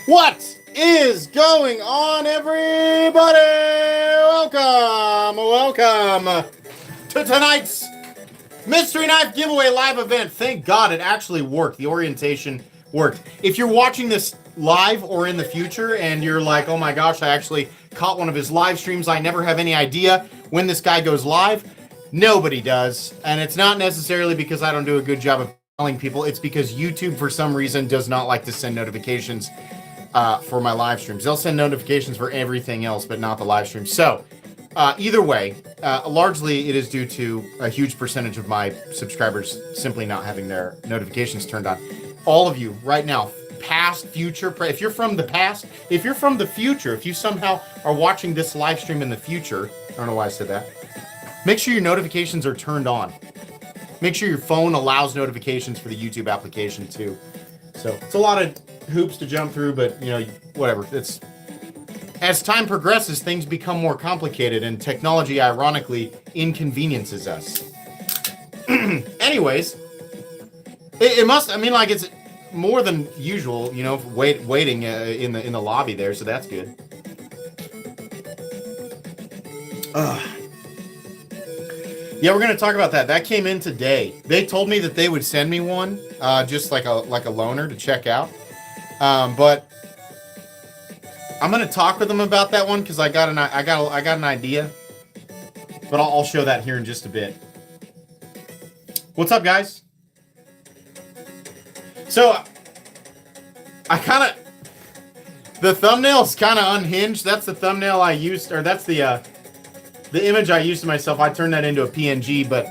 What is going on, everybody? Welcome to tonight's Mystery Knife Giveaway live event. Thank God it actually worked. The orientation worked. If you're watching this live or in the future and you're like, oh my gosh, I actually caught one of his live streams, I never have any idea when this guy goes live. Nobody does. And it's not necessarily because I don't do a good job of telling people. It's because YouTube, for some reason, does not like to send notifications for my live streams. They'll send notifications for everything else, but not the live stream. So, either way, largely it is due to a huge percentage of my subscribers simply not having their notifications turned on. All of you, right now, past, future, if you're from the past, if you're from the future, if you somehow are watching this live stream in the future, I don't know why I said that, make sure your notifications are turned on. Make sure your phone allows notifications for the YouTube application too. So it's a lot of hoops to jump through, but you know, whatever. It's as time progresses, things become more complicated, and technology, ironically, inconveniences us. Anyways, it must. I mean, like it's more than usual, you know, waiting in the lobby there, so that's good. Yeah, we're gonna talk about that. That came in today. They told me that they would send me one, just like a loaner to check out. But I'm gonna talk with them about that one because I got an idea. But I'll show that here in just a bit. What's up, guys? So the thumbnail's kind of unhinged. That's the thumbnail I used, or that's the image I used of myself. I turned that into a PNG, but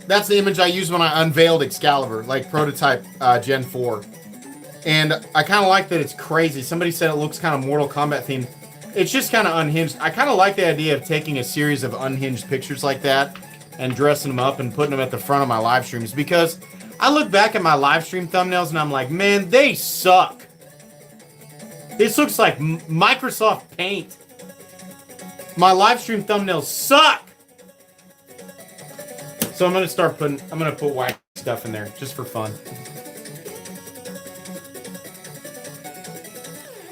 that's the image I used when I unveiled Excalibur, like prototype Gen 4. And I kind of like that it's crazy. Somebody said it looks kind of Mortal Kombat themed. It's just kind of unhinged. I kind of like the idea of taking a series of unhinged pictures like that and dressing them up and putting them at the front of my live streams, because I look back at my live stream thumbnails and I'm like, man, they suck. This looks like Microsoft Paint. My live stream thumbnails suck. So I'm gonna put wacky stuff in there just for fun.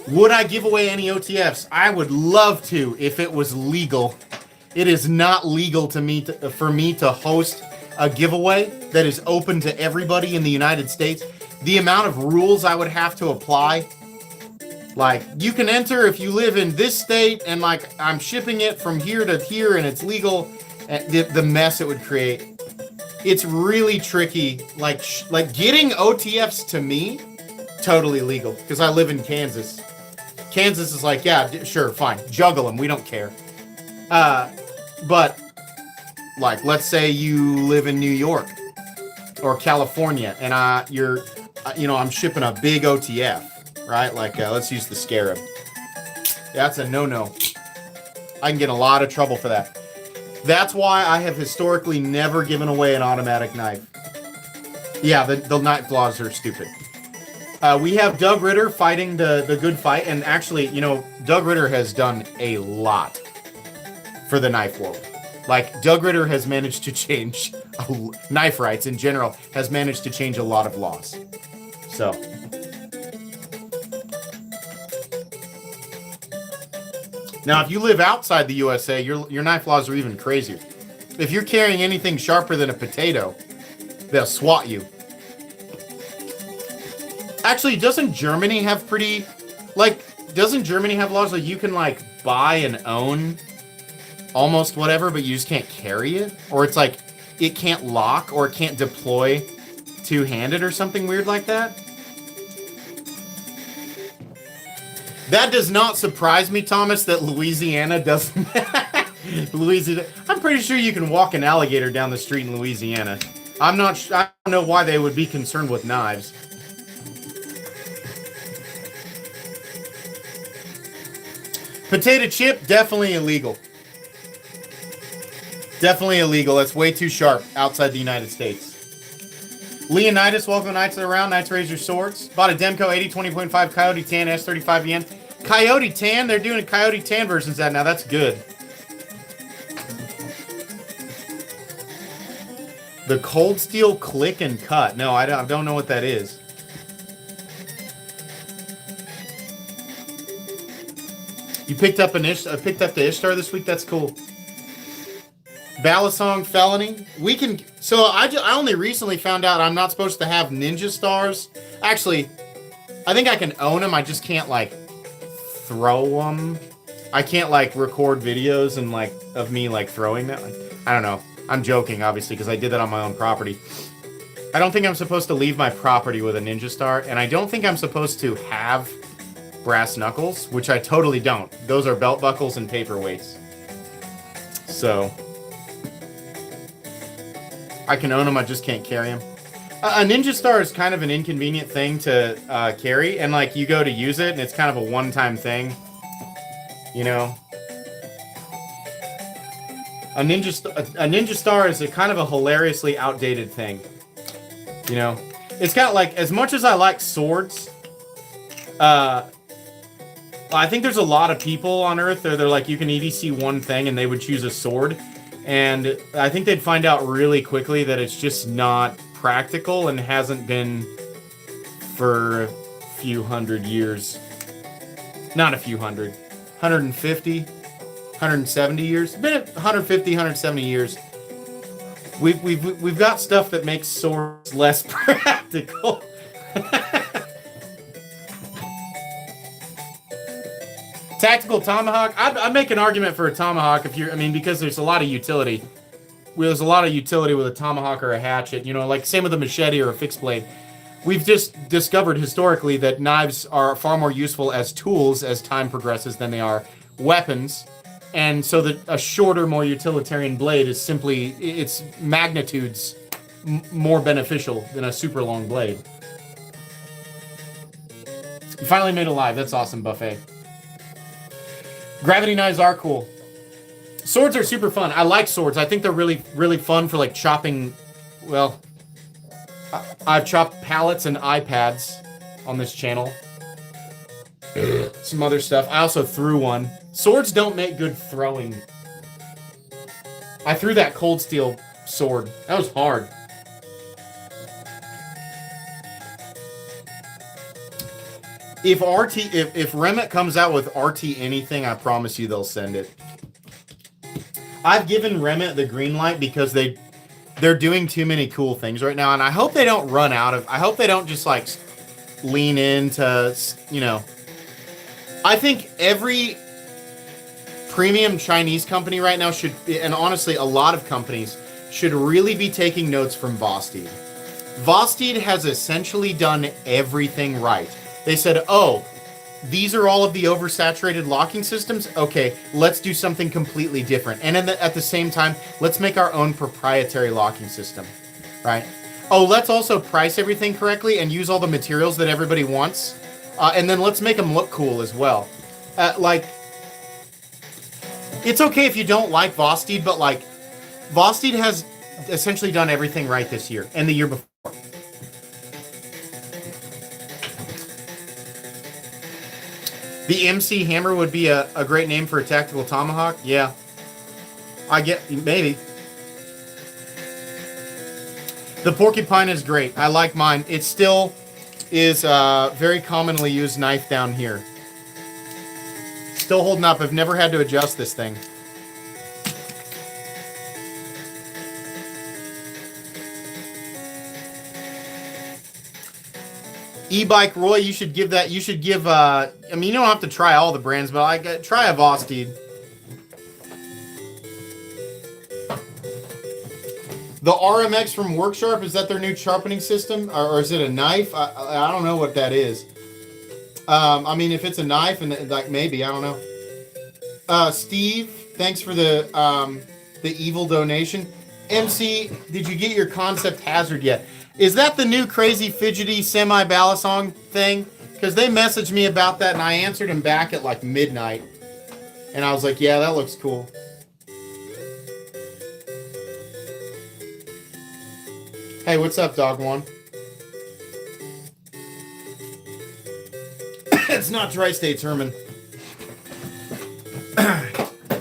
Would I give away any OTFs? I would love to if it was legal. It is not legal for me to host a giveaway that is open to everybody in the United States. The amount of rules I would have to apply. Like, you can enter if you live in this state, and like, I'm shipping it from here to here, and it's legal. The mess it would create. It's really tricky. Like getting OTFs to me, totally legal, because I live in Kansas. Kansas is like, yeah, sure, fine, juggle them, we don't care. But like, let's say you live in New York or California, and I'm shipping a big OTF. Right? Like, let's use the Scarab. That's a no-no. I can get in a lot of trouble for that. That's why I have historically never given away an automatic knife. Yeah, the knife laws are stupid. We have Doug Ritter fighting the good fight, and actually, you know, Doug Ritter has done a lot for the knife world. Like, Doug Ritter has managed to change knife rights in general, has managed to change a lot of laws. So... Now, if you live outside the USA, your knife laws are even crazier. If you're carrying anything sharper than a potato, they'll swat you. Actually, doesn't Germany have laws like you can like buy and own almost whatever, but you just can't carry it? Or it's like it can't lock or it can't deploy two-handed or something weird like that? That does not surprise me, Thomas, that Louisiana doesn't... Louisiana... I'm pretty sure you can walk an alligator down the street in Louisiana. I don't know why they would be concerned with knives. Potato chip, definitely illegal. Definitely illegal. That's way too sharp outside the United States. Leonidas, welcome to Knights of the Round. Knights raise your swords. Bought a Demco 80 20.5 Coyote Tan S35 yen. Coyote Tan, they're doing Coyote Tan versions of that now. That's good. The Cold Steel Click and Cut. No, I don't know what that is. You picked up picked up the Ishtar this week. That's cool. Balisong Felony. We can. So I only recently found out I'm not supposed to have ninja stars. Actually, I think I can own them. I just can't like throw them. I can't like record videos and like of me like throwing that. Like, I don't know. I'm joking, obviously, because I did that on my own property. I don't think I'm supposed to leave my property with a ninja star, and I don't think I'm supposed to have brass knuckles, which I totally don't. Those are belt buckles and paperweights. So I can own them, I just can't carry them. A ninja star is kind of an inconvenient thing to carry, and like you go to use it, and it's kind of a one-time thing. You know, a ninja star is a kind of a hilariously outdated thing. You know, it's kind of like, as much as I like swords, I think there's a lot of people on Earth that they're like, you can EDC one thing and they would choose a sword. And I think they'd find out really quickly that it's just not practical and hasn't been for a few hundred years. Not a few hundred. 150, 170 years. It's been 150, 170 years. We've got stuff that makes swords less practical. Tactical tomahawk. I'd make an argument for a tomahawk if you're. I mean, because there's a lot of utility. There's a lot of utility with a tomahawk or a hatchet. You know, like same with a machete or a fixed blade. We've just discovered historically that knives are far more useful as tools as time progresses than they are weapons. And so that a shorter, more utilitarian blade is simply, its magnitudes more beneficial than a super long blade. You finally made it live. That's awesome, Buffet. Gravity knives are cool. Swords are super fun. I like swords. I think they're really, really fun for like chopping. Well, I've chopped pallets and iPads on this channel. Some other stuff. I also threw one. Swords don't make good throwing. I threw that cold steel sword. That was hard. If Remit comes out with RT anything, I promise you they'll send it. I've given Remit the green light because they're doing too many cool things right now, and I hope they don't run out of. I hope they don't just like lean into, you know. I think every premium Chinese company right now should, and honestly, a lot of companies should really be taking notes from Vosteed. Vosteed has essentially done everything right. They said, oh, these are all of the oversaturated locking systems. Okay, let's do something completely different. And at the same time, let's make our own proprietary locking system, right? Oh, let's also price everything correctly and use all the materials that everybody wants. And then let's make them look cool as well. Like, it's okay if you don't like Vosteed, but like, Vosteed has essentially done everything right this year and the year before. The MC Hammer would be a great name for a tactical tomahawk. Yeah. I get, maybe. The porcupine is great. I like mine. It still is a very commonly used knife down here. Still holding up. I've never had to adjust this thing. E-Bike Roy, you should give that, you should give, I mean, you don't have to try all the brands, but try a Vosteed. The RMX from Worksharp, is that their new sharpening system? Or is it a knife? I don't know what that is. I mean, if it's a knife, and like maybe, I don't know. Steve, thanks for the evil donation. MC, did you get your Concept Hazard yet? Is that the new crazy fidgety semi-balisong thing? Because they messaged me about that and I answered him back at like midnight. And I was like, yeah, that looks cool. Hey, what's up, Dog One? It's not Tri-States, Herman.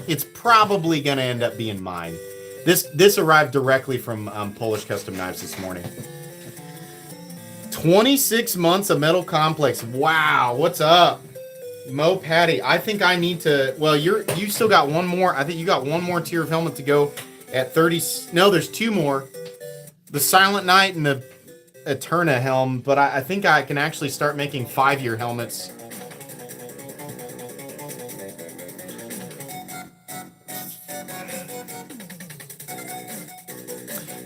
It's probably going to end up being mine. This arrived directly from Polish Custom Knives this morning. 26 months of Metal Complex. Wow, what's up? Mo Patty, I think I need to. Well, you still got one more. I think you got one more tier of helmet to go at 30. No, there's two more. The Silent Knight and the Eterna helm. But I think I can actually start making 5-year helmets.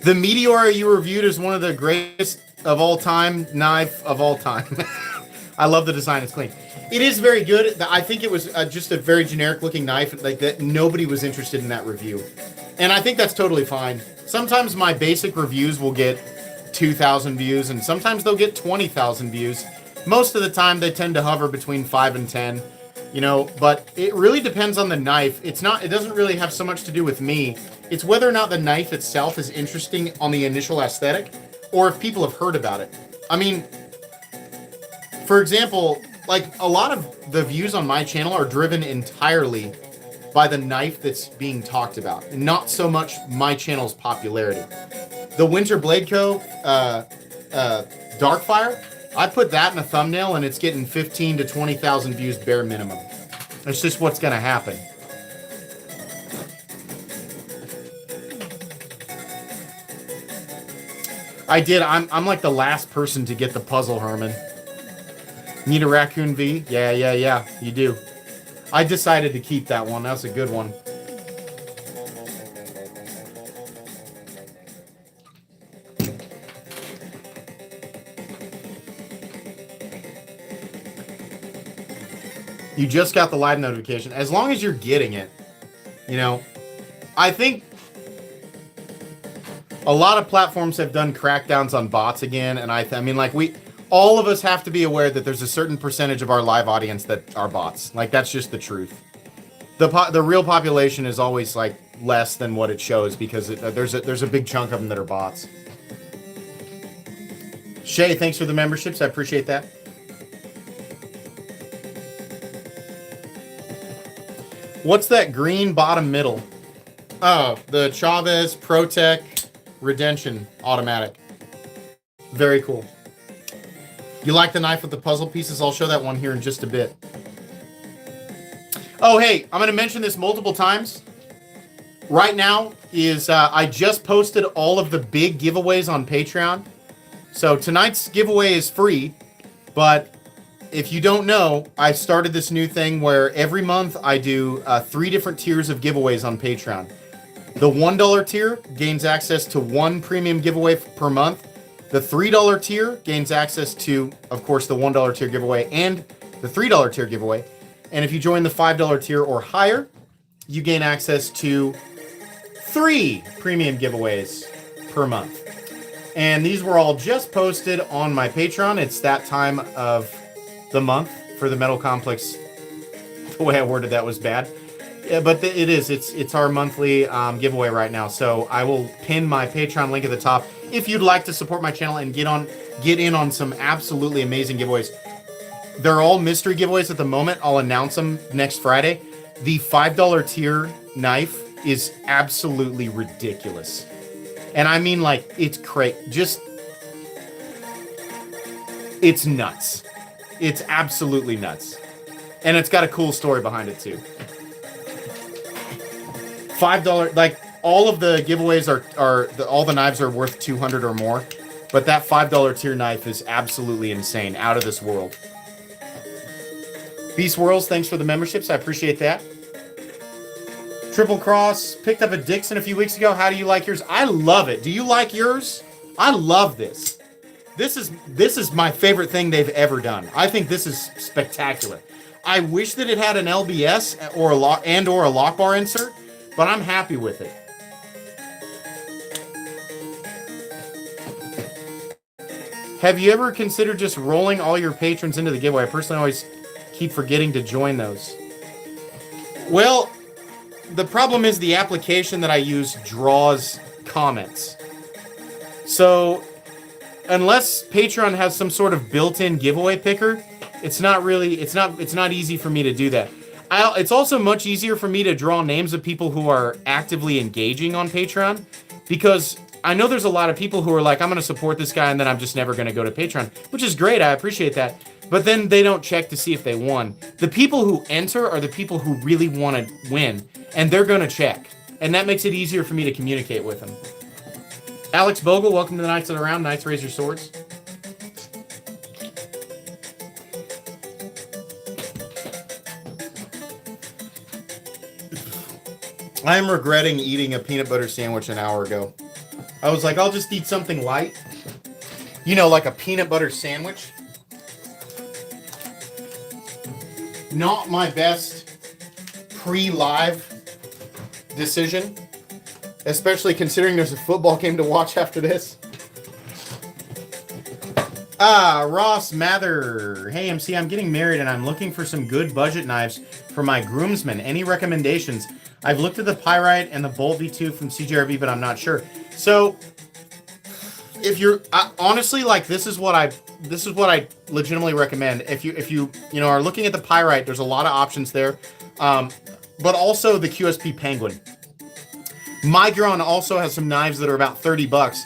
The Meteor you reviewed is one of the greatest of all time knife of all time. I love the design. It's clean. It is very good. I think it was just a very generic looking knife like that. Nobody was interested in that review. And I think that's totally fine. Sometimes my basic reviews will get 2,000 views and sometimes they'll get 20,000 views. Most of the time they tend to hover between 5 and 10, you know, but it really depends on the knife. It doesn't really have so much to do with me. It's whether or not the knife itself is interesting on the initial aesthetic or if people have heard about it. I mean, for example, like a lot of the views on my channel are driven entirely by the knife that's being talked about, and not so much my channel's popularity. The Winter Blade Co. Darkfire, I put that in a thumbnail and it's getting 15 to 20,000 views bare minimum. It's just what's gonna happen. I did. I'm like the last person to get the puzzle, Herman. Need a Raccoon V? Yeah, you do. I decided to keep that one. That's a good one. You just got the live notification. As long as you're getting it, you know, I think a lot of platforms have done crackdowns on bots again, and I mean, like, all of us have to be aware that there's a certain percentage of our live audience that are bots. Like, that's just the truth. The real population is always, like, less than what it shows because there's a big chunk of them that are bots. Shay, thanks for the memberships. I appreciate that. What's that green bottom middle? Oh, the Chavez ProTech Redemption automatic. Very cool. You like the knife with the puzzle pieces? I'll show that one here in just a bit. Oh, hey, I'm going to mention this multiple times. Right now is, I just posted all of the big giveaways on Patreon. So tonight's giveaway is free, but if you don't know, I started this new thing where every month I do 3 different tiers of giveaways on Patreon. The $1 tier gains access to 1 premium giveaway per month. The $3 tier gains access to, of course, the $1 tier giveaway and the $3 tier giveaway. And if you join the $5 tier or higher, you gain access to 3 premium giveaways per month. And these were all just posted on my Patreon. It's that time of the month for the Metal Complex. The way I worded that was bad. Yeah, but it is. It's our monthly giveaway right now. So I will pin my Patreon link at the top if you'd like to support my channel and get in on some absolutely amazing giveaways. They're all mystery giveaways at the moment. I'll announce them next Friday. The $5 tier knife is absolutely ridiculous. And I mean, like, it's crazy. It's nuts. It's absolutely nuts. And it's got a cool story behind it, too. $5, like, all of the giveaways all the knives are worth $200 or more. But that $5 tier knife is absolutely insane. Out of this world. Beast Worlds, thanks for the memberships. I appreciate that. Triple Cross, picked up a Dixon a few weeks ago. How do you like yours? I love it. Do you like yours? I love this. This is my favorite thing they've ever done. I think this is spectacular. I wish that it had an LBS or a lock bar insert, but I'm happy with it. Have you ever considered just rolling all your patrons into the giveaway? I personally always keep forgetting to join those. Well, the problem is the application that I use draws comments. So unless Patreon has some sort of built-in giveaway picker, it's not easy for me to do that. It's also much easier for me to draw names of people who are actively engaging on Patreon, because I know there's a lot of people who are like, I'm going to support this guy and then I'm just never going to go to Patreon, which is great. I appreciate that. but then they don't check to see if they won. The people who enter are the people who really want to win, and they're going to check. And that makes it easier for me to communicate with them. Alex Bogle, welcome to the Knights of the Round. Knights, raise your swords. I am regretting eating a peanut butter sandwich an hour ago. I was like, I'll just eat something light. You know, like a peanut butter sandwich. Not my best pre-live decision. Especially considering there's a football game to watch after this. Ross Mather. Hey, MC, I'm getting married and I'm looking for some good budget knives for my groomsmen. Any recommendations? I've looked at the Pyrite and the Bolt V2 from CJRB, but I'm not sure. So, if you're honestly, like, this is what I legitimately recommend. If you are looking at the Pyrite, there's a lot of options there, but also the QSP Penguin. Migron also has some knives that are about 30 bucks.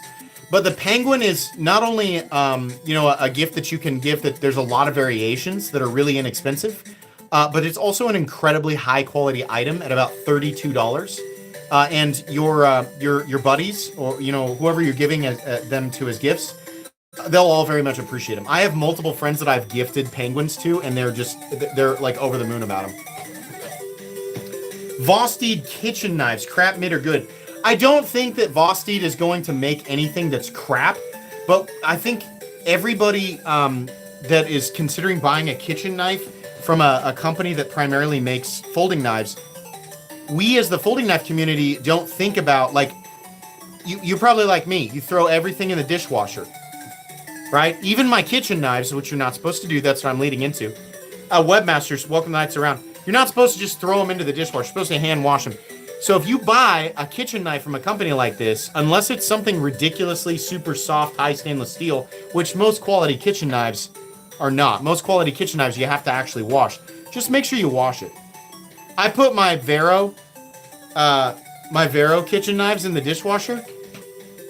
But the Penguin is not only, a gift that you can give that there's a lot of variations that are really inexpensive, but it's also an incredibly high quality item at about $32. And your buddies, or whoever you're giving them to as gifts, they'll all very much appreciate them. I have multiple friends that I've gifted Penguins to, and they're like over the moon about them. Vosteed kitchen knives, crap, mid, or good. I don't think that Vosteed is going to make anything that's crap, but I think everybody that is considering buying a kitchen knife from a company that primarily makes folding knives, we as the folding knife community don't think about, like, you're probably like me. You throw everything in the dishwasher, right? Even my kitchen knives, which you're not supposed to do, that's what I'm leading into. Webmasters, welcome to Knights Around. You're not supposed to just throw them into the dishwasher. You're supposed to hand wash them. So if you buy a kitchen knife from a company like this, unless it's something ridiculously super soft, high stainless steel, which most quality kitchen knives are not. Most quality kitchen knives you have to actually wash. Just make sure you wash it. I put my Vero kitchen knives in the dishwasher,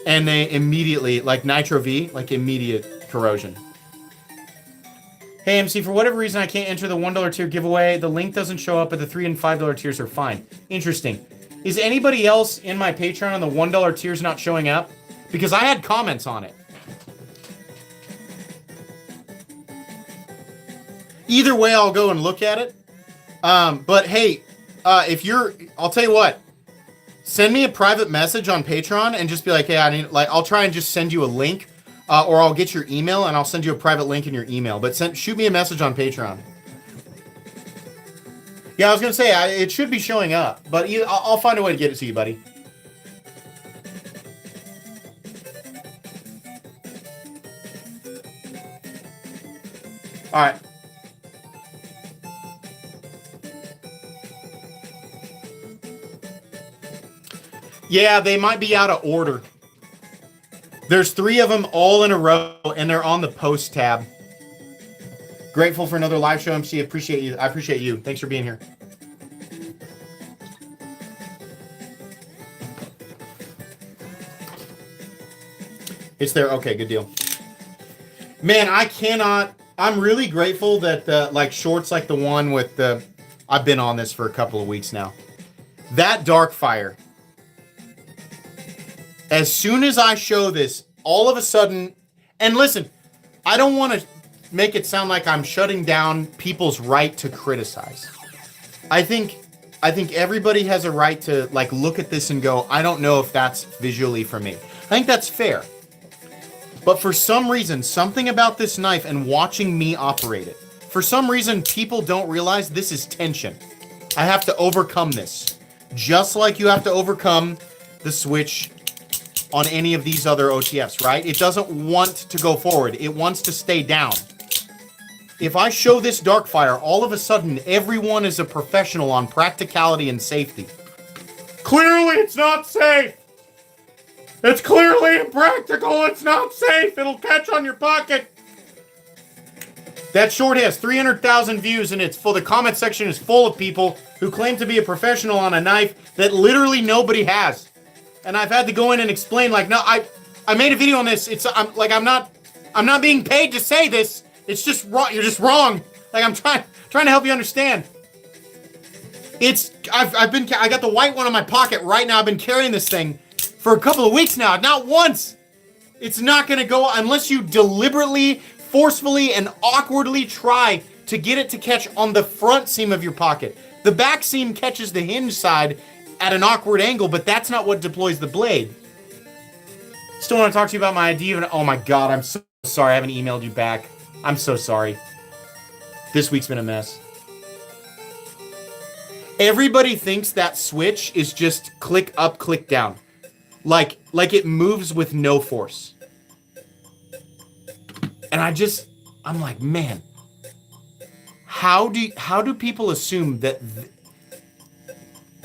and they immediately, like Nitro V, like immediate corrosion. Hey, MC, for whatever reason, I can't enter the $1 tier giveaway. The link doesn't show up, but the $3 and $5 tiers are fine. Interesting. Is anybody else in my Patreon on the $1 tiers not showing up? Because I had comments on it. Either way, I'll go and look at it. But hey, I'll tell you what. Send me a private message on Patreon and just be like, hey, I'll try and just send you a link. Or I'll get your email and I'll send you a private link in your email. But shoot me a message on Patreon. Yeah, I was going to say, it should be showing up. But I'll find a way to get it to you, buddy. All right. Yeah, they might be out of order. There's 3 of them all in a row, and they're on the post tab. Grateful for another live show, MC. Appreciate you. I appreciate you. Thanks for being here. It's there. Okay, good deal. Man, I'm really grateful that shorts like the one with I've been on this for a couple of weeks now. That Darkfire. As soon as I show this, all of a sudden, and listen, I don't want to make it sound like I'm shutting down people's right to criticize. I think everybody has a right to look at this and go, I don't know if that's visually for me. I think that's fair. But for some reason, something about this knife and watching me operate it, for some reason, people don't realize this is tension. I have to overcome this. Just like you have to overcome the switch on any of these other OTFs, right? It doesn't want to go forward. It wants to stay down. If I show this Darkfire, all of a sudden, everyone is a professional on practicality and safety. Clearly, it's not safe. It's clearly impractical. It's not safe. It'll catch on your pocket. That short has 300,000 views, and it's full. The comment section is full of people who claim to be a professional on a knife that literally nobody has. And I've had to go in and explain, no, I made a video on this. I'm not being paid to say this. It's just wrong. You're just wrong. Like, I'm trying to help you understand. I got the white one in my pocket right now. I've been carrying this thing for a couple of weeks now. Not once. It's not going to go unless you deliberately, forcefully, and awkwardly try to get it to catch on the front seam of your pocket. The back seam catches the hinge side at an awkward angle, but that's not what deploys the blade. Still want to talk to you about my idea. Oh my God, I'm so sorry. I haven't emailed you back. I'm so sorry. This week's been a mess. Everybody thinks that switch is just click up, click down. Like it moves with no force. And I'm like, man, how do people assume that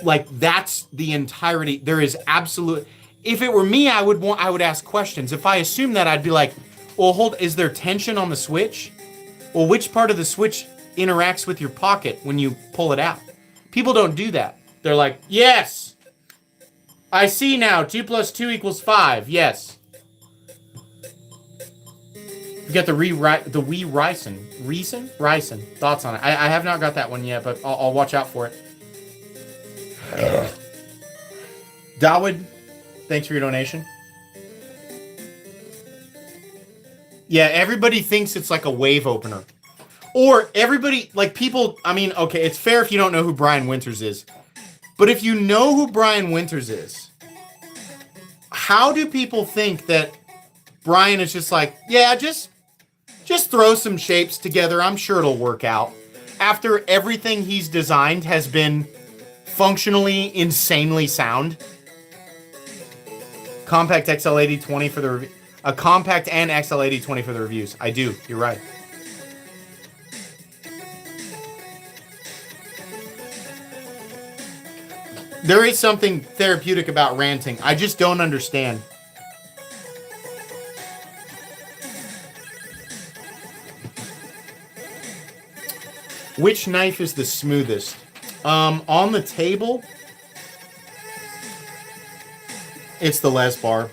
like that's the entirety? There is absolute. If it were me, I would ask questions. If I assume that, I'd be like, well, is there tension on the switch? Well, which part of the switch interacts with your pocket when you pull it out? People don't do that. They're like, yes, I see now. 2 + 2 = 5. Yes. You got the Wii Ryzen. Thoughts on it? I have not got that one yet, but I'll watch out for it. Dawood, thanks for your donation. Yeah, everybody thinks it's like a wave opener. Or everybody, like people, I mean, okay, it's fair if you don't know who Brian Winters is. But if you know who Brian Winters is, how do people think that Brian is just like, yeah, just throw some shapes together, I'm sure it'll work out, after everything he's designed has been functionally insanely sound? Compact XL8020 for the a compact and XL8020 for the reviews. I do. You're right. There is something therapeutic about ranting. I just don't understand. Which knife is the smoothest? On the table, it's the Lesbar.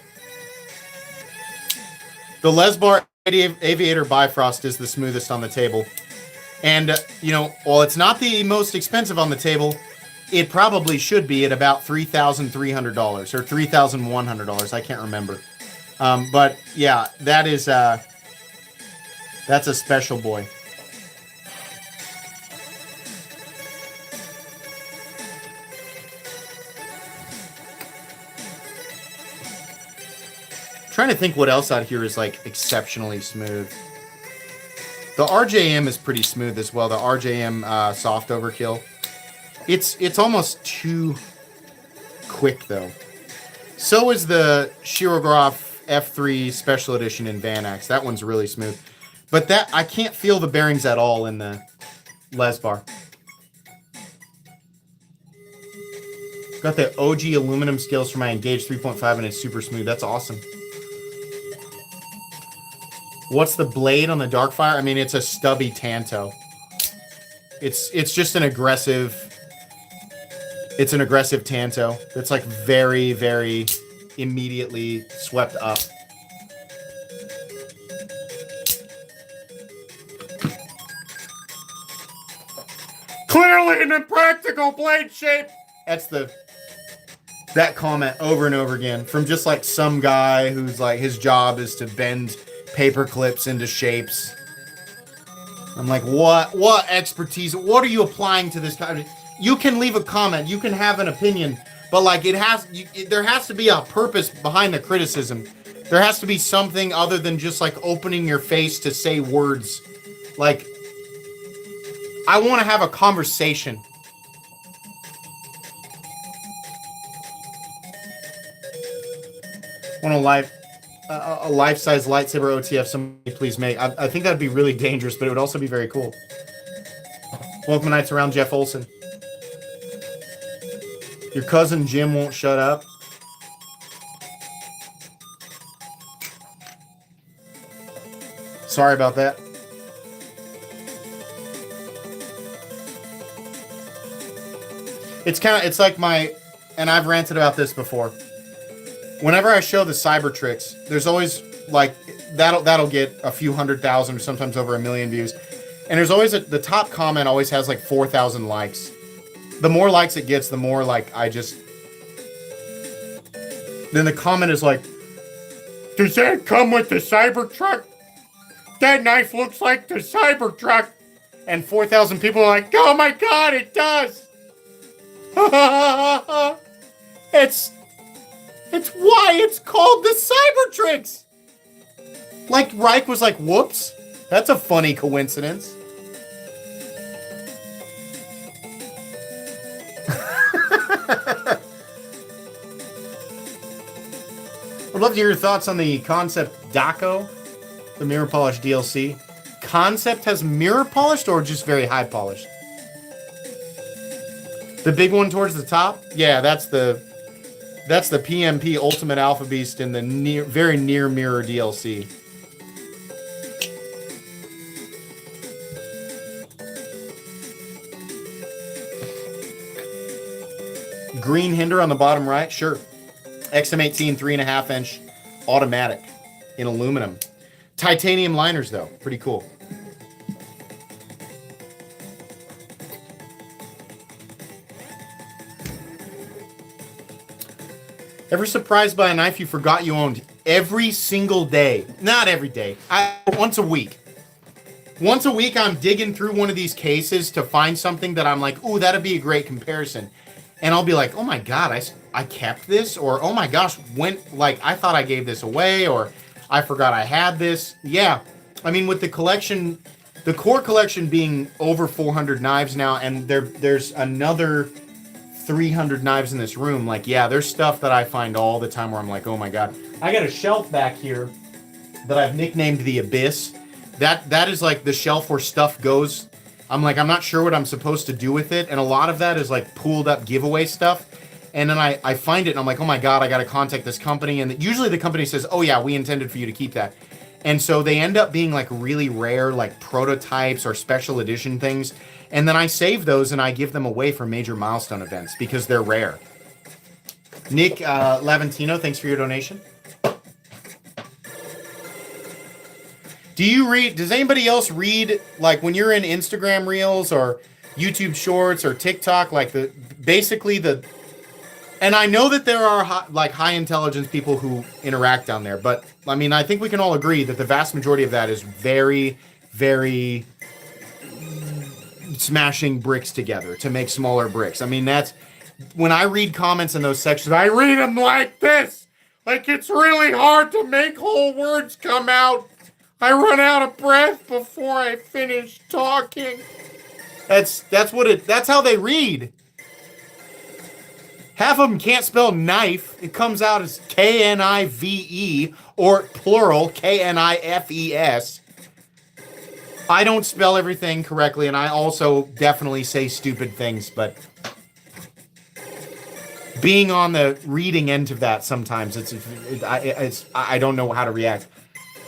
The Lesbar Aviator Bifrost is the smoothest on the table. And, while it's not the most expensive on the table, it probably should be at about $3,300 or $3,100. I can't remember. But, yeah, that's a special boy. Trying to think what else out here is like exceptionally smooth. The RJM is pretty smooth as well. The RJM soft overkill. It's almost too quick though. So is the Shirogorov F3 Special Edition in Vanax. That one's really smooth. But that I can't feel the bearings at all in the Lesbar. Got the OG aluminum scales for my Engage 3.5 and it's super smooth. That's awesome. What's the blade on the Darkfire? I mean, it's a stubby Tanto. It's just an aggressive. It's an aggressive Tanto. That's like very, very immediately swept up. Clearly an impractical blade shape. That's that comment over and over again from just like some guy who's like his job is to bend paper clips into shapes. I'm like, what expertise? What are you applying to this? You can leave a comment, you can have an opinion, but like there has to be a purpose behind the criticism. There has to be something other than just like opening your face to say words. Like, I want to have a conversation. Want a life-size lightsaber OTF somebody please make. I think that'd be really dangerous, but it would also be very cool. Welcome nights around Jeff Olson. Your cousin Jim won't shut up. Sorry about that. It's like and I've ranted about this before. Whenever I show the cyber tricks, there's always like that'll get a few 100,000 or sometimes over 1 million views. And there's always the top comment always has like 4,000 likes. The more likes it gets, the more like then the comment is like, does that come with the Cybertruck? That knife looks like the Cybertruck. And 4,000 people are like, oh my God, it does. It's why it's called the Cybertrix. Like Reich was like, whoops, that's a funny coincidence. I'd love to hear your thoughts on the Concept Daco, the mirror polish DLC. Concept has mirror polished or just very high polished? The big one towards the top? Yeah, that's the PMP Ultimate Alpha Beast in the very near mirror DLC. Green Hinder on the bottom right? Sure. XM18 3.5 inch automatic in aluminum. Titanium liners though. Pretty cool. Ever surprised by a knife you forgot you owned? Every single day. Not every day. Once a week. Once a week I'm digging through one of these cases to find something that I'm like, ooh, that'd be a great comparison. And I'll be like, oh my God, I kept this, or oh my gosh, I thought I gave this away, or I forgot I had this. Yeah, I mean, with the collection, the core collection being over 400 knives now, and there's another 300 knives in this room. Like, yeah, there's stuff that I find all the time where I'm like, oh my God. I got a shelf back here that I've nicknamed the Abyss. That is like the shelf where stuff goes. I'm like, I'm not sure what I'm supposed to do with it. And a lot of that is like pooled up giveaway stuff. And then I find it and I'm like, oh my God, I got to contact this company. And usually the company says, oh yeah, we intended for you to keep that. And so they end up being like really rare, like prototypes or special edition things. And then I save those and I give them away for major milestone events because they're rare. Nick Laventino, thanks for your donation. Does anybody else read, like when you're in Instagram Reels or YouTube Shorts or TikTok, like and I know that there are high intelligence people who interact down there, but I mean, I think we can all agree that the vast majority of that is very, very smashing bricks together to make smaller bricks. I mean, that's, when I read comments in those sections, I read them like this. Like it's really hard to make whole words come out. I run out of breath before I finish talking. That's how they read. Half of them can't spell knife. It comes out as K-N-I-V-E or plural K-N-I-F-E-S. I don't spell everything correctly, and I also definitely say stupid things, but being on the reading end of that sometimes, I don't know how to react.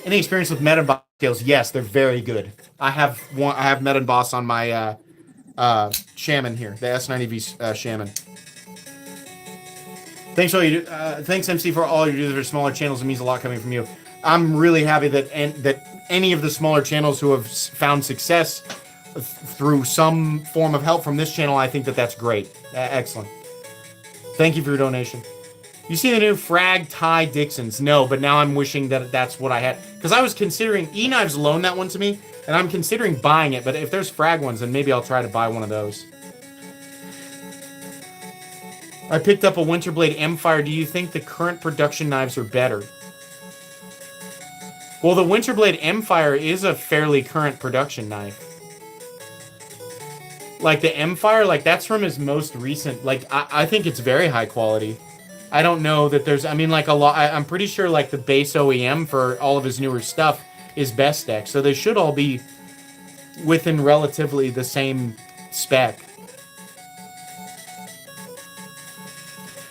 Any experience with Met and Boss scales? Yes, they're very good. I have Met and Boss on my Shaman here, the S90V Shaman. Thanks all you do. Thanks MC for all you do for smaller channels. It means a lot coming from you. I'm really happy that any of the smaller channels who have found success through some form of help from this channel, I think that's great. Excellent. Thank you for your donation. You see the new Frag Ty Dixons? No, but now I'm wishing that that's what I had. Because I was considering, E-Knives loaned that one to me, and I'm considering buying it, but if there's Frag ones, then maybe I'll try to buy one of those. I picked up a Winterblade M-Fire. Do you think the current production knives are better? Well, the Winterblade M-Fire is a fairly current production knife. Like the M-Fire, like that's from his most recent, like I think it's very high quality. I don't know that there's, I mean, like a lot, I'm pretty sure like the base OEM for all of his newer stuff is Bestech, so they should all be within relatively the same spec.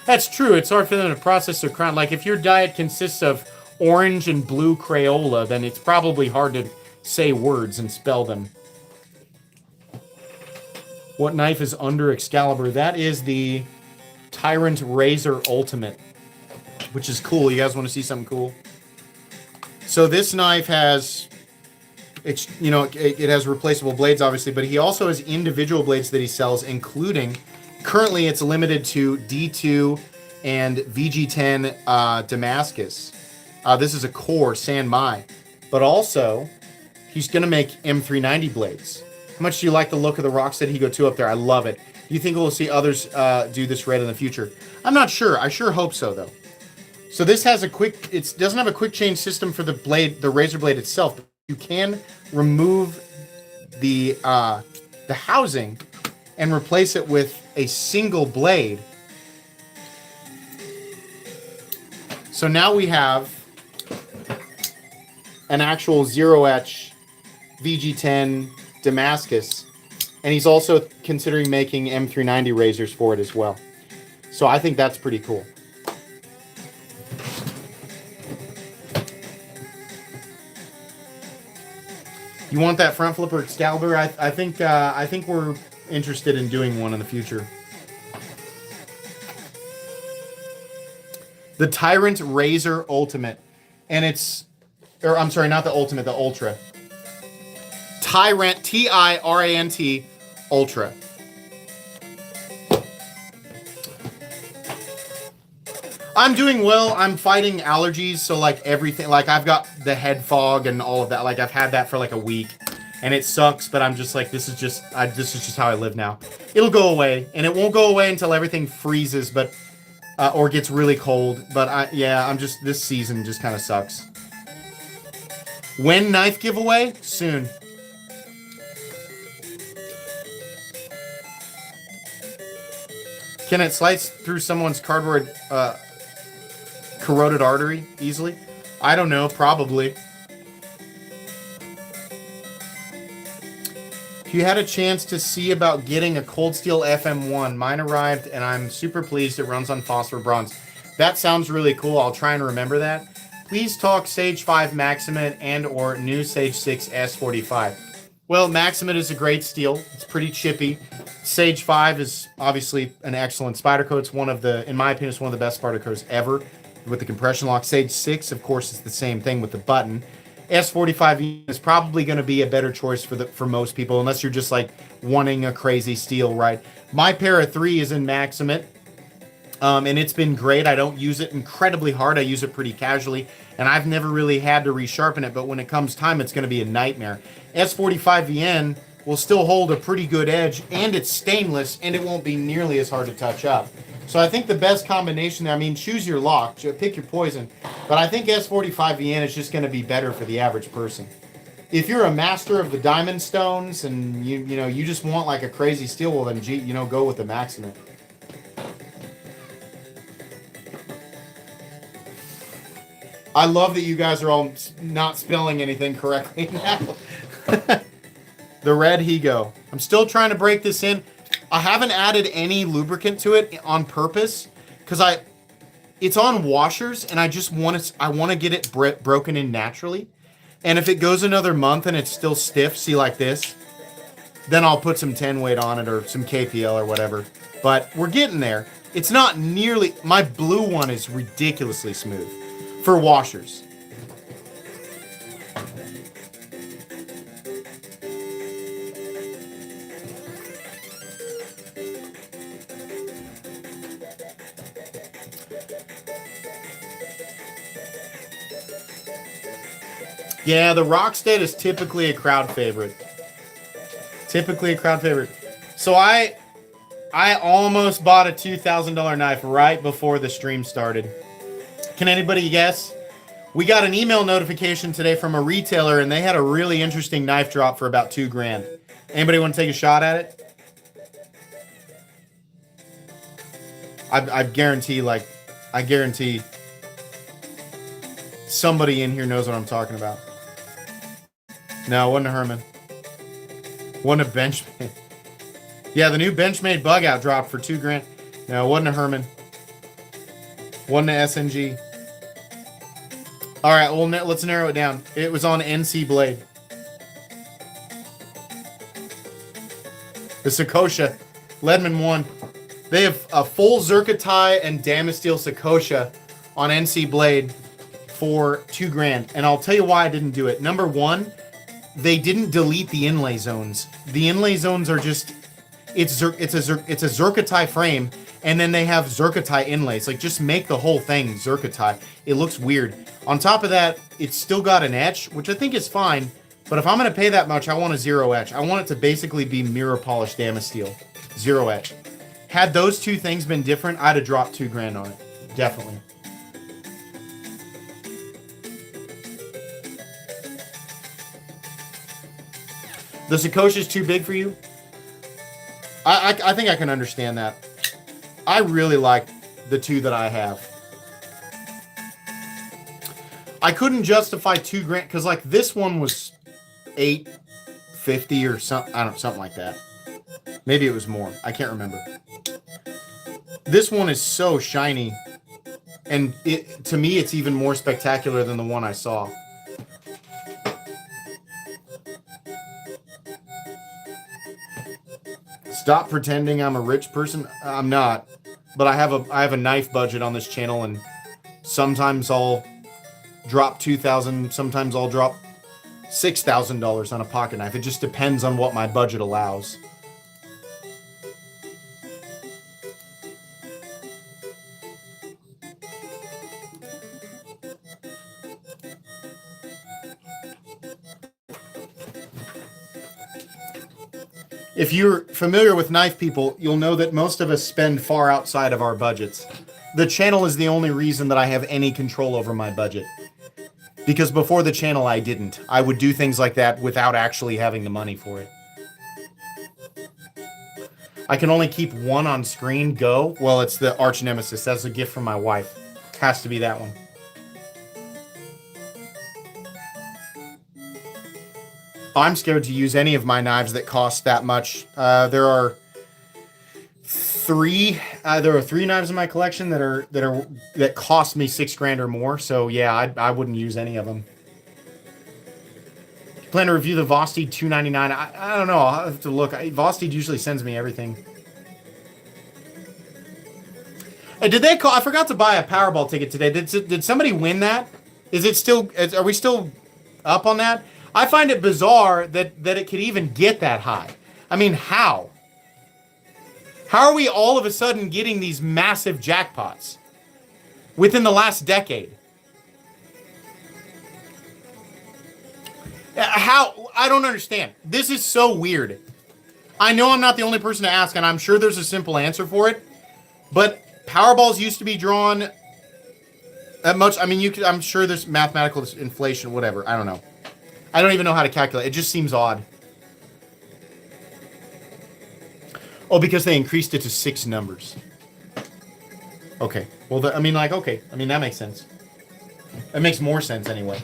That's true, it's hard for them to process their crown. Like if your diet consists of orange and blue Crayola, then it's probably hard to say words and spell them. What knife is under Excalibur? That is the Tyrant Razor Ultimate, which is cool. You guys want to see something cool? So this knife has, it has replaceable blades, obviously, but he also has individual blades that he sells, including, currently it's limited to D2 and VG10 Damascus. This is a core San Mai, but also he's going to make M390 blades. How much do you like the look of the Rocksteady Higo 2 up there? I love it. Do you think we'll see others do this red in the future? I'm not sure. I sure hope so, though. So this has it doesn't have a quick change system for the blade, the razor blade itself. But you can remove the housing and replace it with a single blade. So now we have an actual zero etch VG10 Damascus, and he's also considering making M390 razors for it as well. So I think that's pretty cool. You want that front flipper Excalibur? I think we're interested in doing one in the future. The Tyrant Razor Ultimate, and I'm sorry, not the Ultimate, the Ultra. Tyrant, T-I-R-A-N-T, Ultra. I'm doing well. I'm fighting allergies, so like everything, like I've got the head fog and all of that. Like I've had that for like a week, and it sucks. But I'm just like, this is just how I live now. It'll go away, and it won't go away until everything freezes, but or gets really cold. But this season just kind of sucks. When knife giveaway? Soon. Can it slice through someone's cardboard corroded artery easily? I don't know, probably. If you had a chance to see about getting a Cold Steel FM1, mine arrived and I'm super pleased it runs on phosphor bronze. That sounds really cool. I'll try and remember that. Please talk Sage 5 Maximate and or new Sage 6 S45. Well, Maximate is a great steel. It's pretty chippy. Sage 5 is obviously an excellent spider coat. It's one of the, in my opinion, it's one of the best spider coats ever with the compression lock. Sage 6, of course, is the same thing with the button. S45 is probably going to be a better choice for most people, unless you're just like wanting a crazy steel, right? My Para 3 is in Maximate, and it's been great. I don't use it incredibly hard. I use it pretty casually, and I've never really had to resharpen it, but when it comes time, it's going to be a nightmare. S45VN will still hold a pretty good edge, and it's stainless, and it won't be nearly as hard to touch up. So I think the best combination there, I mean, choose your lock, pick your poison, but I think S45VN is just going to be better for the average person. If you're a master of the diamond stones and you just want like a crazy steel, well then go with the Maximate. I love that you guys are all not spelling anything correctly now. The red Higo. I'm still trying to break this in. I haven't added any lubricant to it on purpose because it's on washers and I want to get it broken in naturally. And if it goes another month and it's still stiff, see like this, then I'll put some 10 weight on it or some KPL or whatever. But we're getting there. It's not nearly, my blue one is ridiculously smooth for washers. Yeah, the Rocksteady is typically a crowd favorite. So I almost bought a $2,000 knife right before the stream started. Can anybody guess? We got an email notification today from a retailer, and they had a really interesting knife drop for about $2,000. Anybody want to take a shot at it? I guarantee somebody in here knows what I'm talking about. No, it wasn't a Herman. Wasn't a Benchmade. Yeah, the new Benchmade bug out dropped for $2,000. No, it wasn't a Herman. Wasn't an SNG. All right, well, let's narrow it down. It was on NC Blade. The Sakosha. Leadman 1. They have a full Zerkatai and Damasteel Sakosha on NC Blade for $2,000, and I'll tell you why I didn't do it. Number one, they didn't delete the inlay zones. The inlay zones are just it's a zircotai frame, and then they have zircotai inlays. Like, just make the whole thing zircotai. It looks weird. On top of that, it's still got an etch, which I think is fine. But if I'm going to pay that much, I want a zero etch. I want it to basically be mirror polished Damasteel. Zero etch. Had those two things been different, I'd have dropped $2,000 on it. Definitely. The Sakosha's too big for you? I think I can understand that. I really like the two that I have. I couldn't justify $2,000 because, like, this one was $850 or something. I don't know, something like that. Maybe it was more. I can't remember. This one is so shiny, and to me, it's even more spectacular than the one I saw. Stop pretending I'm a rich person. I'm not, but I have a knife budget on this channel, and sometimes I'll drop $2,000, sometimes I'll drop $6,000 on a pocket knife. It just depends on what my budget allows. If you're familiar with knife people, you'll know that most of us spend far outside of our budgets. The channel is the only reason that I have any control over my budget. Because before the channel, I didn't. I would do things like that without actually having the money for it. I can only keep one on screen. Go. Well, it's the Arch Nemesis. That's a gift from my wife. Has to be that one. I'm scared to use any of my knives that cost that much. There are three knives in my collection that cost me $6,000 or more. So yeah, I wouldn't use any of them. Plan to review the Vosteed $2.99. I don't know. I'll have to look. Vosteed usually sends me everything. Did they call? I forgot to buy a Powerball ticket today. Did somebody win that? Is it still? Are we still up on that? I find it bizarre that it could even get that high. I mean, how? How are we all of a sudden getting these massive jackpots within the last decade? How? I don't understand. This is so weird. I know I'm not the only person to ask, and I'm sure there's a simple answer for it. But Powerballs used to be drawn that much. I mean, I'm sure there's mathematical inflation, whatever. I don't know. I don't even know how to calculate. It just seems odd. Oh, because they increased it to 6 numbers. Okay. Well, okay. I mean, that makes sense. That makes more sense anyway.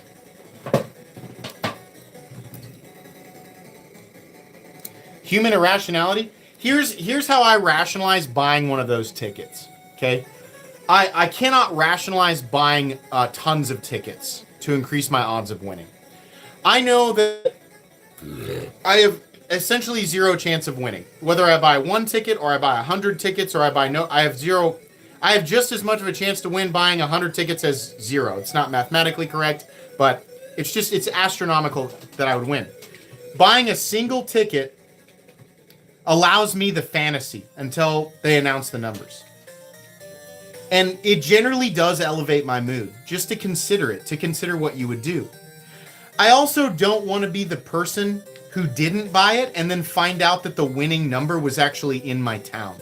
Human irrationality. Here's how I rationalize buying one of those tickets. Okay? I cannot rationalize buying tons of tickets to increase my odds of winning. I know that I have essentially zero chance of winning. Whether I buy 1 ticket or I buy 100 tickets or I have just as much of a chance to win buying 100 tickets as 0. It's not mathematically correct, but it's astronomical that I would win. Buying a single ticket allows me the fantasy until they announce the numbers. And it generally does elevate my mood, just to consider what you would do. I also don't want to be the person who didn't buy it and then find out that the winning number was actually in my town.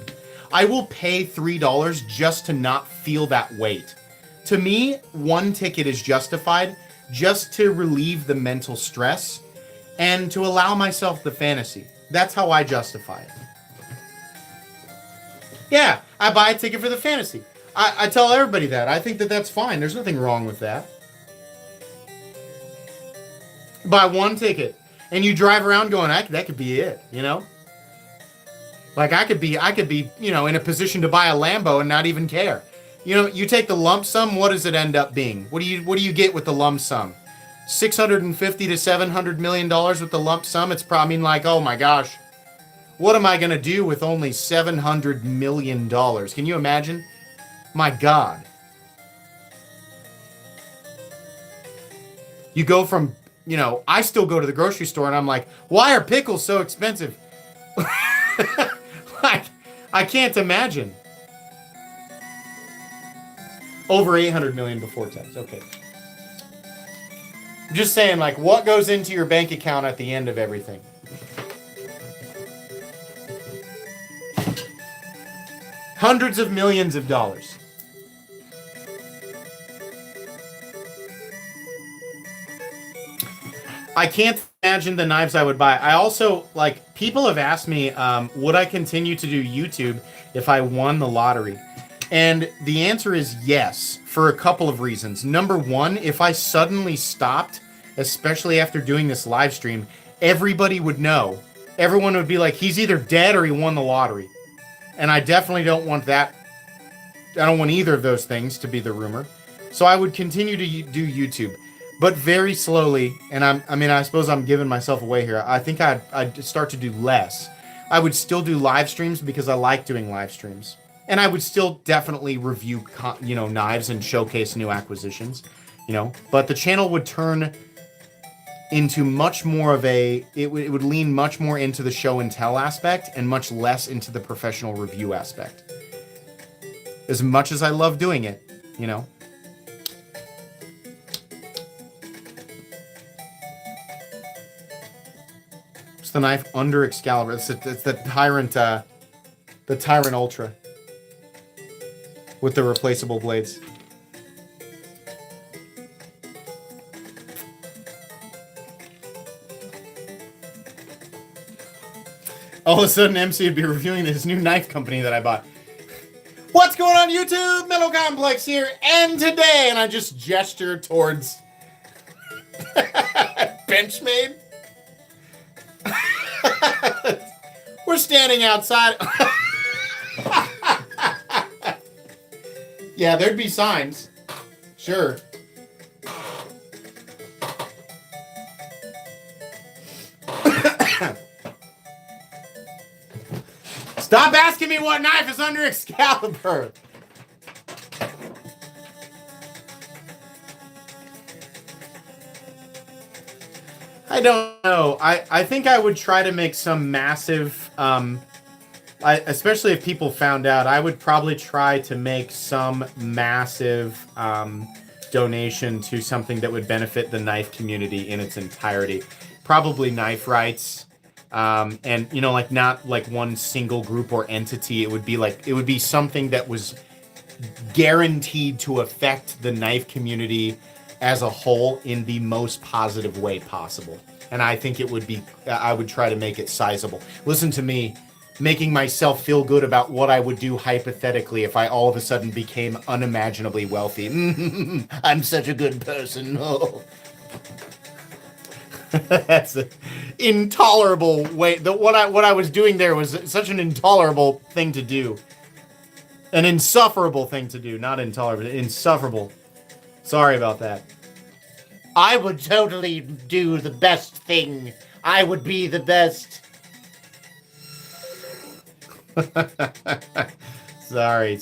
I will pay $3 just to not feel that weight. To me, 1 ticket is justified just to relieve the mental stress and to allow myself the fantasy. That's how I justify it. Yeah, I buy a ticket for the fantasy. I tell everybody that. I think that that's fine. There's nothing wrong with that. Buy 1 ticket, and you drive around going, that could be it, you know? Like, I could be, in a position to buy a Lambo and not even care. You know, you take the lump sum, what does it end up being? What do you get with the lump sum? $650 to $700 million with the lump sum? It's probably like, oh my gosh, what am I going to do with only $700 million? Can you imagine? My God. You go from, you know, I still go to the grocery store and I'm like, why are pickles so expensive? Like, I can't imagine. Over 800 million before tax. Okay. I'm just saying, like, what goes into your bank account at the end of everything? Hundreds of millions of dollars. I can't imagine the knives I would buy. I also, like, people have asked me, would I continue to do YouTube if I won the lottery? And the answer is yes, for a couple of reasons. Number one, if I suddenly stopped, especially after doing this live stream, everybody would know. Everyone would be like, he's either dead or he won the lottery. And I definitely don't want that. I don't want either of those things to be the rumor. So I would continue to do YouTube, but very slowly. And I suppose I'm giving myself away here. I think I'd start to do less. I would still do live streams because I like doing live streams. And I would still definitely review, you know, knives and showcase new acquisitions, you know. But the channel would turn into much more of a, it would lean much more into the show and tell aspect and much less into the professional review aspect. As much as I love doing it, you know. It's the knife under Excalibur. It's the Tyrant Ultra with the replaceable blades. All of a sudden, MC would be reviewing this new knife company that I bought. What's going on, YouTube? Metal Complex here, and today, and I just gesture towards Benchmade. We're standing outside. Yeah, there'd be signs. Sure. Stop asking me what knife is under Excalibur. I don't know. I think I would try to make some massive, especially if people found out, I would probably try to make some massive donation to something that would benefit the knife community in its entirety. Probably knife rights. And you know, like not like one single group or entity. It would be something that was guaranteed to affect the knife community as a whole in the most positive way possible. And I think it would be, I would try to make it sizable. Listen to me, making myself feel good about what I would do hypothetically if I all of a sudden became unimaginably wealthy. I'm such a good person. Oh. That's an intolerable way. What I was doing there was such an intolerable thing to do. An insufferable thing to do. Not intolerable, insufferable. Sorry about that. I would totally do the best thing. I would be the best. Sorry.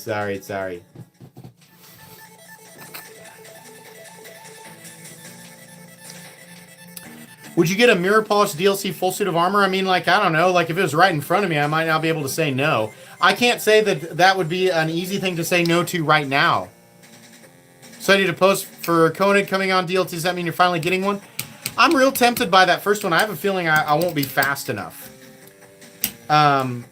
Would you get a Mirror Polish DLC full suit of armor? I mean, like, I don't know. Like, if it was right in front of me, I might not be able to say no. I can't say that that would be an easy thing to say no to right now. So I need to post for Koenig coming on DLC. Does that mean you're finally getting one? I'm real tempted by that first one. I have a feeling I won't be fast enough. I'm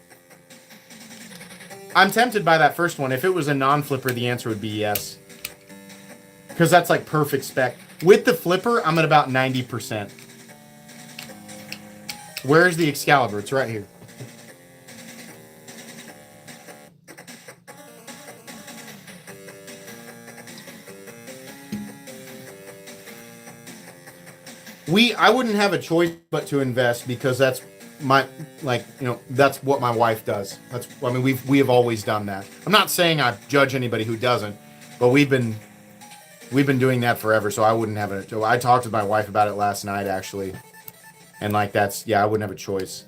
tempted by that first one. If it was a non-flipper, the answer would be yes. Because that's like perfect spec. With the flipper, I'm at about 90%. Where's the Excalibur? It's right here. I wouldn't have a choice but to invest because that's my, like, you know, that's what my wife does. I mean, we have always done that. I'm not saying I judge anybody who doesn't, but we've been doing that forever, so I wouldn't have it. I talked with my wife about it last night, actually. And, like, I wouldn't have a choice.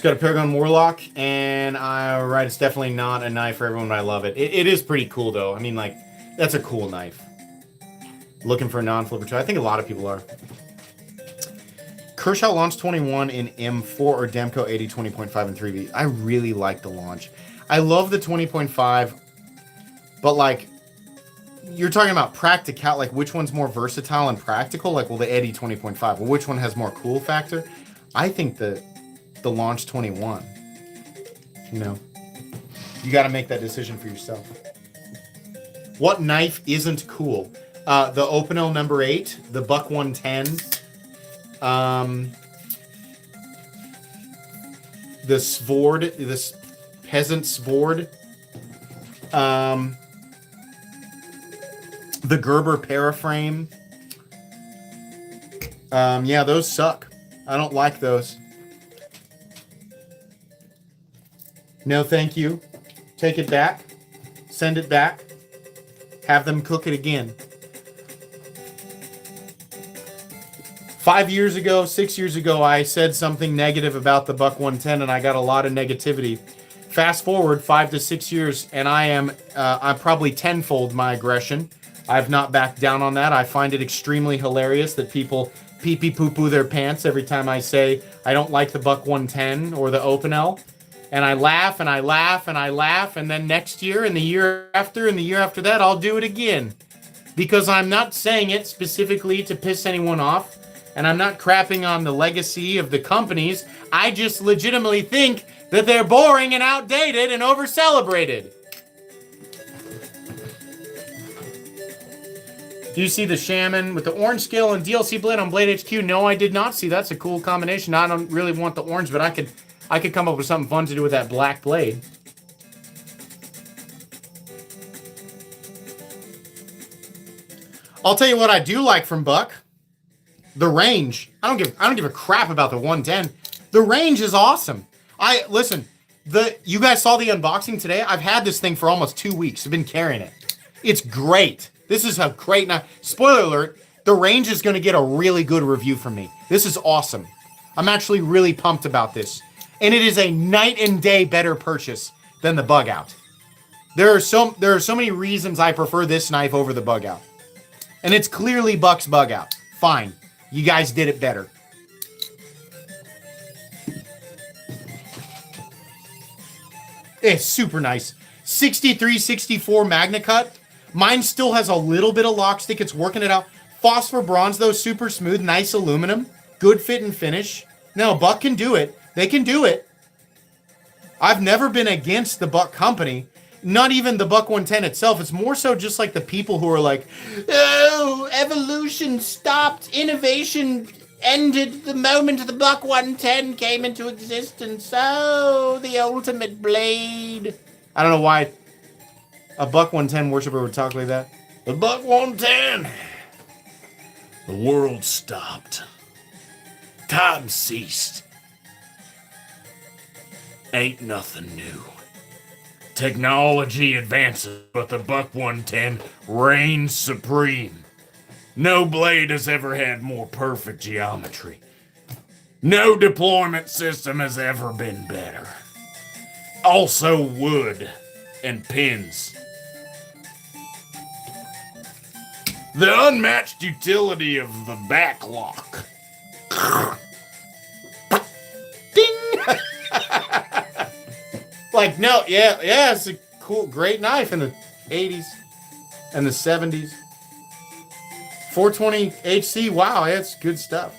It's got a Paragon Warlock, and right, it's definitely not a knife for everyone, but I love it. It is pretty cool, though. I mean, like, that's a cool knife. Looking for a non-flipper too. I think a lot of people are. Kershaw Launch 21 in M4 or Demco 80 20.5 and 3V. I really like the launch. I love the 20.5, but like, you're talking about practical, like which one's more versatile and practical? Like, well, the Eddy 20.5. Well, which one has more cool factor? I think the Launch 21. You know, you got to make that decision for yourself. What knife isn't cool? The Opinel number 8, the Buck 110, the Svord, this Peasant Svord, the Gerber Paraframe. Yeah, those suck. I don't like those. No, thank you. Take it back. Send it back. Have them cook it again. 5 years ago, 6 years ago, I said something negative about the Buck 110, and I got a lot of negativity. Fast forward 5 to 6 years, and I'm probably tenfold my aggression. I've not backed down on that. I find it extremely hilarious that people pee-pee poo-poo their pants every time I say I don't like the Buck 110 or the Opinel. And I laugh, and I laugh, and I laugh, and then next year, and the year after, and the year after that, I'll do it again. Because I'm not saying it specifically to piss anyone off, and I'm not crapping on the legacy of the companies. I just legitimately think that they're boring and outdated and over-celebrated. Do you see the Shaman with the orange scale and DLC blade on Blade HQ? No, I did not see. That's a cool combination. I don't really want the orange, but I could come up with something fun to do with that black blade. I'll tell you what I do like from Buck. The range. I don't give a crap about the 110. The range is awesome. Listen, you guys saw the unboxing today? I've had this thing for almost 2 weeks. I've been carrying it. It's great. This is a great knife. Spoiler alert, the range is going to get a really good review from me. This is awesome. I'm actually really pumped about this. And it is a night and day better purchase than the Bug Out. There are so many reasons I prefer this knife over the Bug Out. And it's clearly Buck's Bug Out. Fine. You guys did it better. It's super nice. 63, 64 Magna Cut. Mine still has a little bit of lock stick. It's working it out. Phosphor bronze, though, super smooth. Nice aluminum. Good fit and finish. No, Buck can do it. They can do it. I've never been against the Buck company. Not even the Buck 110 itself. It's more so just like the people who are like, oh, evolution stopped. Innovation ended the moment the Buck 110 came into existence. Oh, the ultimate blade. I don't know why a Buck 110 worshiper would talk like that. The Buck 110. The world stopped. Time ceased. Ain't nothing new. Technology advances, but the Buck 110 reigns supreme. No blade has ever had more perfect geometry. No deployment system has ever been better. Also wood and pins. The unmatched utility of the back lock. Ding! Like, no, yeah, it's a cool, great knife in the 80s and the 70s. 420 HC, wow, it's good stuff.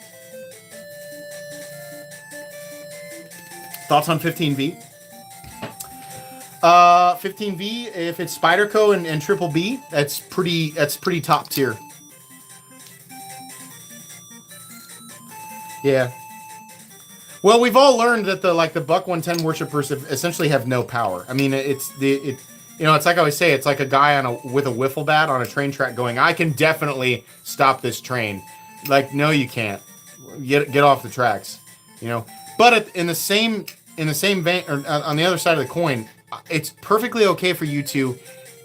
Thoughts on 15V? 15V, if it's Spyderco and Triple B, that's pretty top tier. Yeah. Well, we've all learned that the Buck 110 worshippers essentially have no power. I mean, it's like I always say, it's like a guy with a wiffle bat on a train track going, I can definitely stop this train. Like, no, you can't. Get off the tracks, you know. But in the same vein, or on the other side of the coin, it's perfectly okay for you to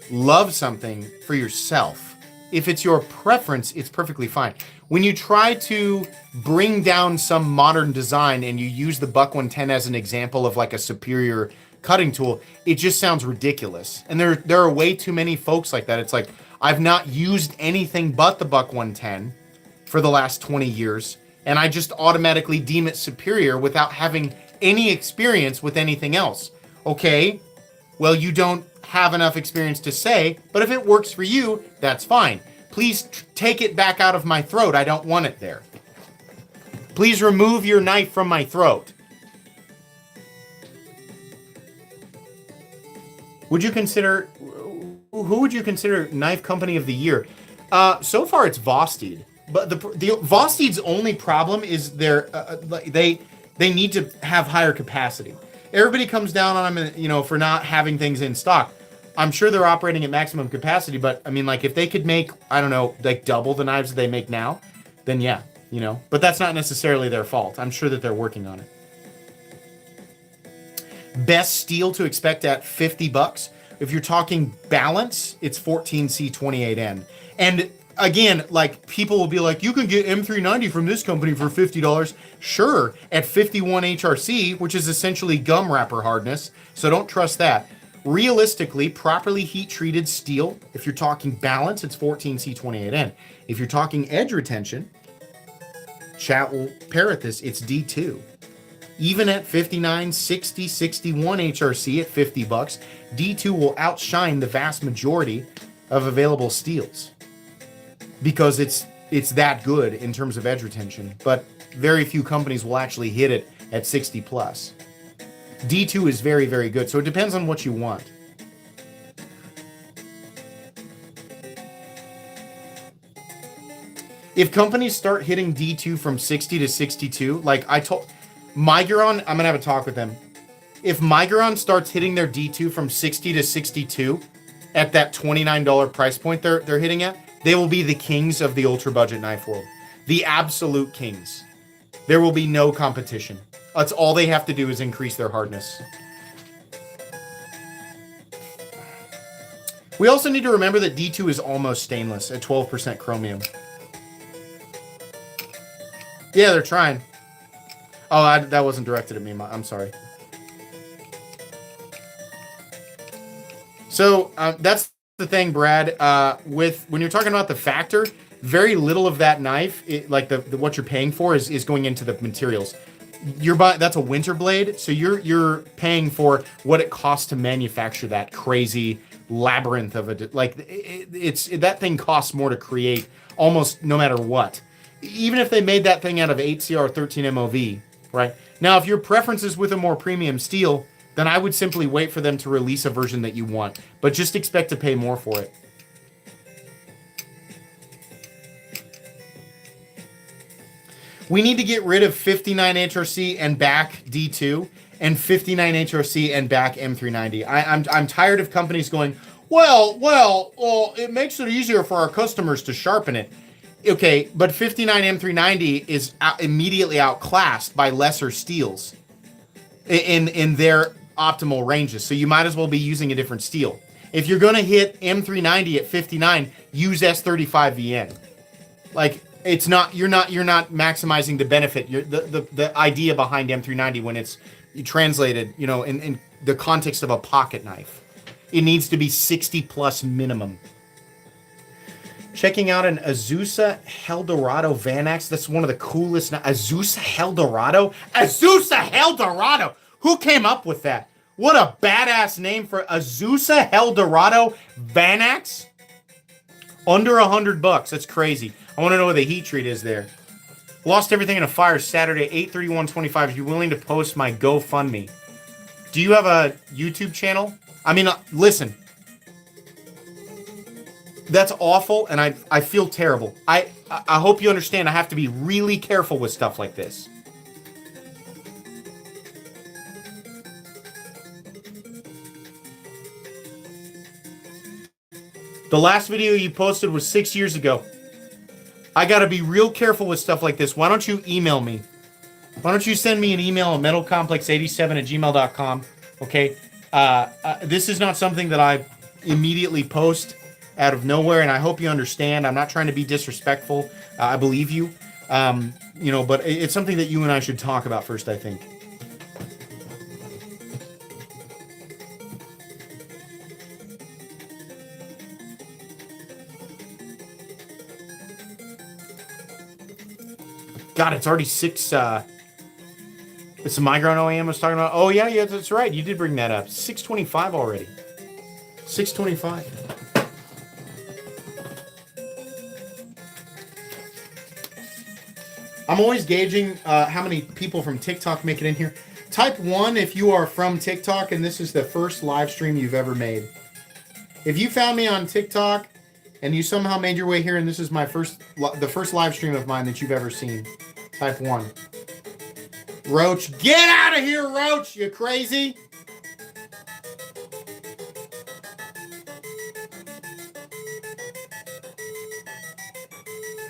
love something for yourself. if it's your preference, it's perfectly fine. When you try to bring down some modern design and you use the Buck 110 as an example of like a superior cutting tool, it just sounds ridiculous. And there are way too many folks like that. It's like, I've not used anything but the Buck 110 for the last 20 years, and I just automatically deem it superior without having any experience with anything else. Okay, well, you don't have enough experience to say, but if it works for you, that's fine. Please take it back out of my throat. I don't want it there. Please remove your knife from my throat. Would you consider, who would you consider knife company of the year? So far it's Vosteed, but the Vosteed's only problem is they need to have higher capacity. Everybody comes down on them, you know, for not having things in stock. I'm sure they're operating at maximum capacity, but I mean, like, if they could make, I don't know, like double the knives that they make now, then yeah, you know, but that's not necessarily their fault. I'm sure that they're working on it. Best steel to expect at $50. If you're talking balance, it's 14C28N. And again, like, people will be like, you can get M390 from this company for $50. Sure, at 51 HRC, which is essentially gum wrapper hardness, so don't trust that. Realistically, properly heat-treated steel, if you're talking balance, it's 14C28N. If you're talking edge retention, chat will parrot this, it's D2. Even at 59, 60, 61 HRC at $50, D2 will outshine the vast majority of available steels because it's that good in terms of edge retention, but very few companies will actually hit it at 60 plus. D2 is very, very good, so it depends on what you want. If companies start hitting D2 from 60 to 62, like I told Migron, I'm gonna have a talk with them. If Migron starts hitting their D2 from 60 to 62 at that $29 price point they're hitting at, they will be the kings of the ultra budget knife world. The absolute kings. There will be no competition. That's all they have to do is increase their hardness. We also need to remember that D2 is almost stainless at 12% chromium. Yeah, they're trying. Oh, that wasn't directed at me. I'm sorry. So that's the thing, Brad. When you're talking about the factor, very little of that knife, like what you're paying for, is going into the materials. That's a winter blade, so you're paying for what it costs to manufacture that crazy labyrinth of it. Like that thing costs more to create almost no matter what. Even if they made that thing out of 8CR 13 MOV, right? Now, if your preference is with a more premium steel, then I would simply wait for them to release a version that you want, but just expect to pay more for it. We need to get rid of 59 HRC and back D2 and 59 HRC and back M390. I'm tired of companies going, well, it makes it easier for our customers to sharpen it. Okay, but 59 M390 is immediately outclassed by lesser steels in their optimal ranges. So you might as well be using a different steel. If you're going to hit M390 at 59, use S35VN. Like, you're not maximizing the benefit. The idea behind M390 when it's translated, you know, in the context of a pocket knife. It needs to be 60 plus minimum. Checking out an Azusa Eldorado Vanax. That's one of the coolest. Azusa Eldorado? Azusa Eldorado! Who came up with that? What a badass name for Azusa Eldorado Vanax? Under $100. That's crazy. I want to know what the heat treat is there. Lost everything in a fire Saturday, 8/31/25. If you're willing to post my GoFundMe. Do you have a YouTube channel? I mean, listen. That's awful, and I feel terrible. I hope you understand I have to be really careful with stuff like this. The last video you posted was 6 years ago. I gotta be real careful with stuff like this. Why don't you email me? Why don't you send me an email at metalcomplex87@gmail.com, okay? This is not something that I immediately post out of nowhere, and I hope you understand. I'm not trying to be disrespectful. I believe you. You know, but it's something that you and I should talk about first, I think. God, it's already 6. It's the Migron OEM I was talking about. Oh, yeah, that's right. You did bring that up. 625 already. 625. I'm always gauging how many people from TikTok make it in here. Type 1 if you are from TikTok and this is the first live stream you've ever made. If you found me on TikTok and you somehow made your way here and this is the first live stream of mine that you've ever seen, type 1. Roach, get out of here, Roach! You crazy?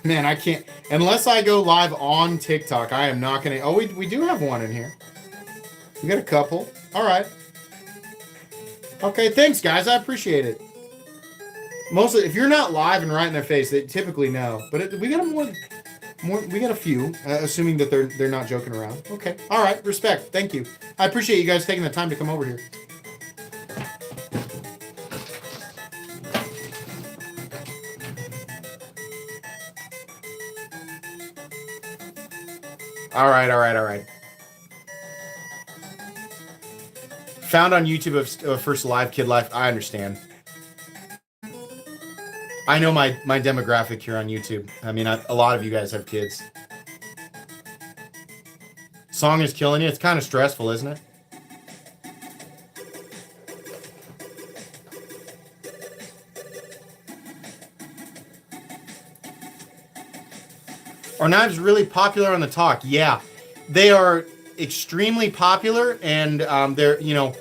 Man, I can't. Unless I go live on TikTok, I am not going to. Oh, we do have one in here. We got a couple. All right. Okay, thanks, guys. I appreciate it. Mostly, if you're not live and right in their face, they typically know. But we got more. We got a few, assuming that they're not joking around. Okay. All right. Respect. Thank you. I appreciate you guys taking the time to come over here. All right. Found on YouTube of first live kid life. I understand. I know my demographic here on YouTube. I mean, a lot of you guys have kids. Song is killing you. It's kind of stressful, isn't it? Are knives really popular on the talk? Yeah, they are extremely popular, and they're, you know,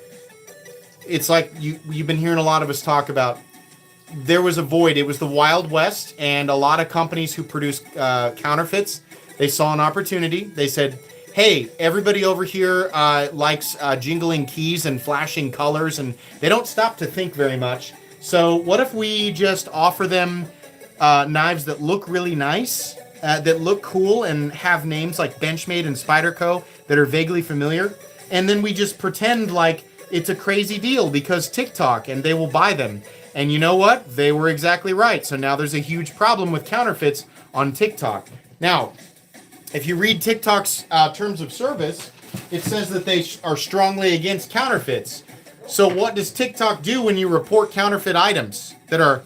it's like you've been hearing a lot of us talk about. There was a void. It was the Wild West, and a lot of companies who produce counterfeits, they saw an opportunity. They said, hey, everybody over here likes jingling keys and flashing colors, and they don't stop to think very much. So what if we just offer them knives that look really nice, that look cool, and have names like Benchmade and Spyderco that are vaguely familiar, and then we just pretend like it's a crazy deal because TikTok, and they will buy them. And you know what? They were exactly right. So now there's a huge problem with counterfeits on TikTok. Now, if you read TikTok's terms of service, it says that they are strongly against counterfeits. So what does TikTok do when you report counterfeit items that are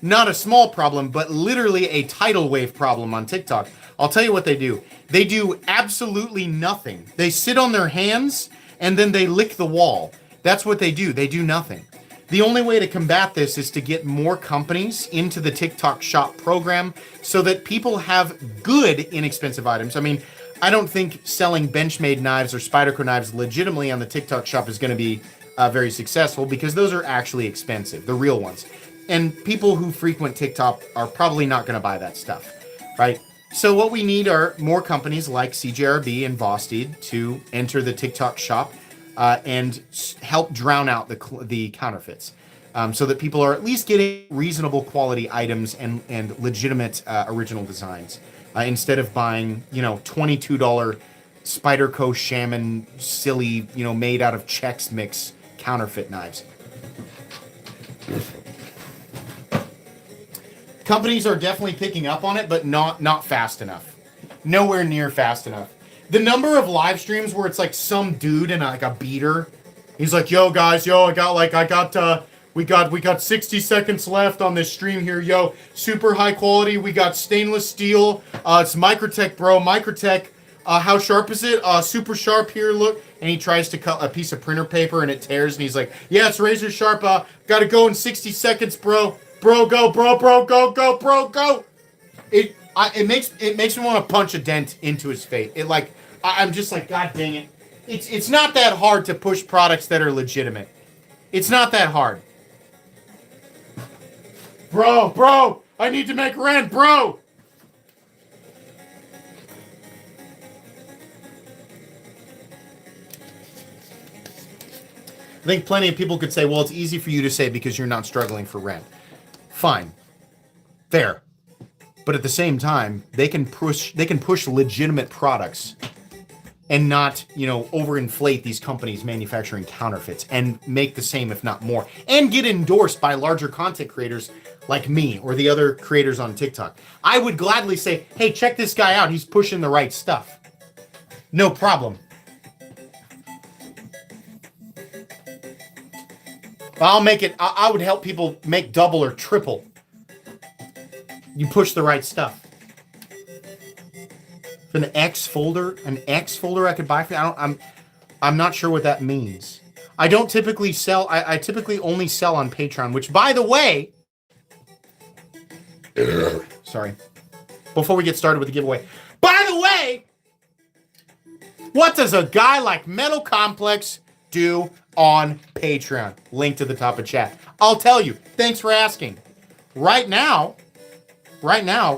not a small problem, but literally a tidal wave problem on TikTok? I'll tell you what they do. They do absolutely nothing. They sit on their hands and then they lick the wall. That's what they do. They do nothing. The only way to combat this is to get more companies into the TikTok shop program so that people have good, inexpensive items. I mean, I don't think selling Benchmade knives or Spyderco knives legitimately on the TikTok shop is going to be very successful because those are actually expensive, the real ones. And people who frequent TikTok are probably not going to buy that stuff, right? So what we need are more companies like CJRB and Vosteed to enter the TikTok shop and help drown out the counterfeits, so that people are at least getting reasonable quality items and legitimate original designs, instead of buying, you know, $22 Spyderco Shaman silly, you know, made out of Chex Mix counterfeit knives. Companies are definitely picking up on it, but not fast enough. Nowhere near fast enough. The number of live streams where it's like some dude in like a beater, he's like, "Yo guys, we got 60 seconds left on this stream here, yo. Super high quality. We got stainless steel. It's Microtech, bro. Microtech. How sharp is it? Super sharp here. Look." And he tries to cut a piece of printer paper and it tears. And he's like, "Yeah, it's razor sharp. Got to go in 60 seconds, bro. Bro, go, bro, go, bro, go." It makes me want to punch a dent into his face. I'm just like, God dang it. It's not that hard to push products that are legitimate. It's not that hard. Bro, I need to make rent, bro. I think plenty of people could say, well, it's easy for you to say because you're not struggling for rent. Fine. Fair. But at the same time, they can push legitimate products and not, overinflate these companies manufacturing counterfeits and make the same, if not more, and get endorsed by larger content creators like me or the other creators on TikTok. I would gladly say, hey, check this guy out. He's pushing the right stuff. No problem. I'll make it, I would help people make double or triple. You push the right stuff. An X folder I could buy for you. I'm not sure what that means. I don't typically sell. I typically only sell on Patreon, which, by the way, sorry. Before we get started with the giveaway, by the way, what does a guy like Metal Complex do on Patreon? Link to the top of chat. I'll tell you. Thanks for asking. Right now,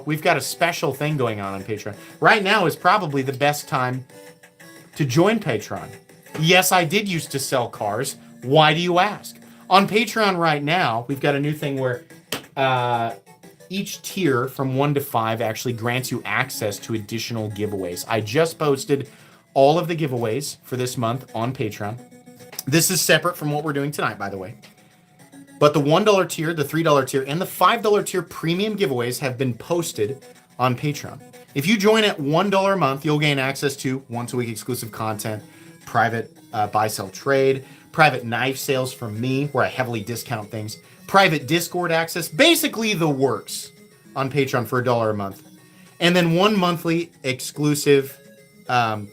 we've got a special thing going on Patreon. Right now is probably the best time to join Patreon. Yes, I did used to sell cars. Why do you ask? On Patreon right now, we've got a new thing where each tier from 1 to 5 actually grants you access to additional giveaways. I just posted all of the giveaways for this month on Patreon. This is separate from what we're doing tonight, by the way. But the $1 tier, the $3 tier, and the $5 tier premium giveaways have been posted on Patreon. If you join at $1 a month, you'll gain access to once-a-week exclusive content, private buy-sell trade, private knife sales from me, where I heavily discount things, private Discord access, basically the works on Patreon for $1 a month. And then 1 monthly exclusive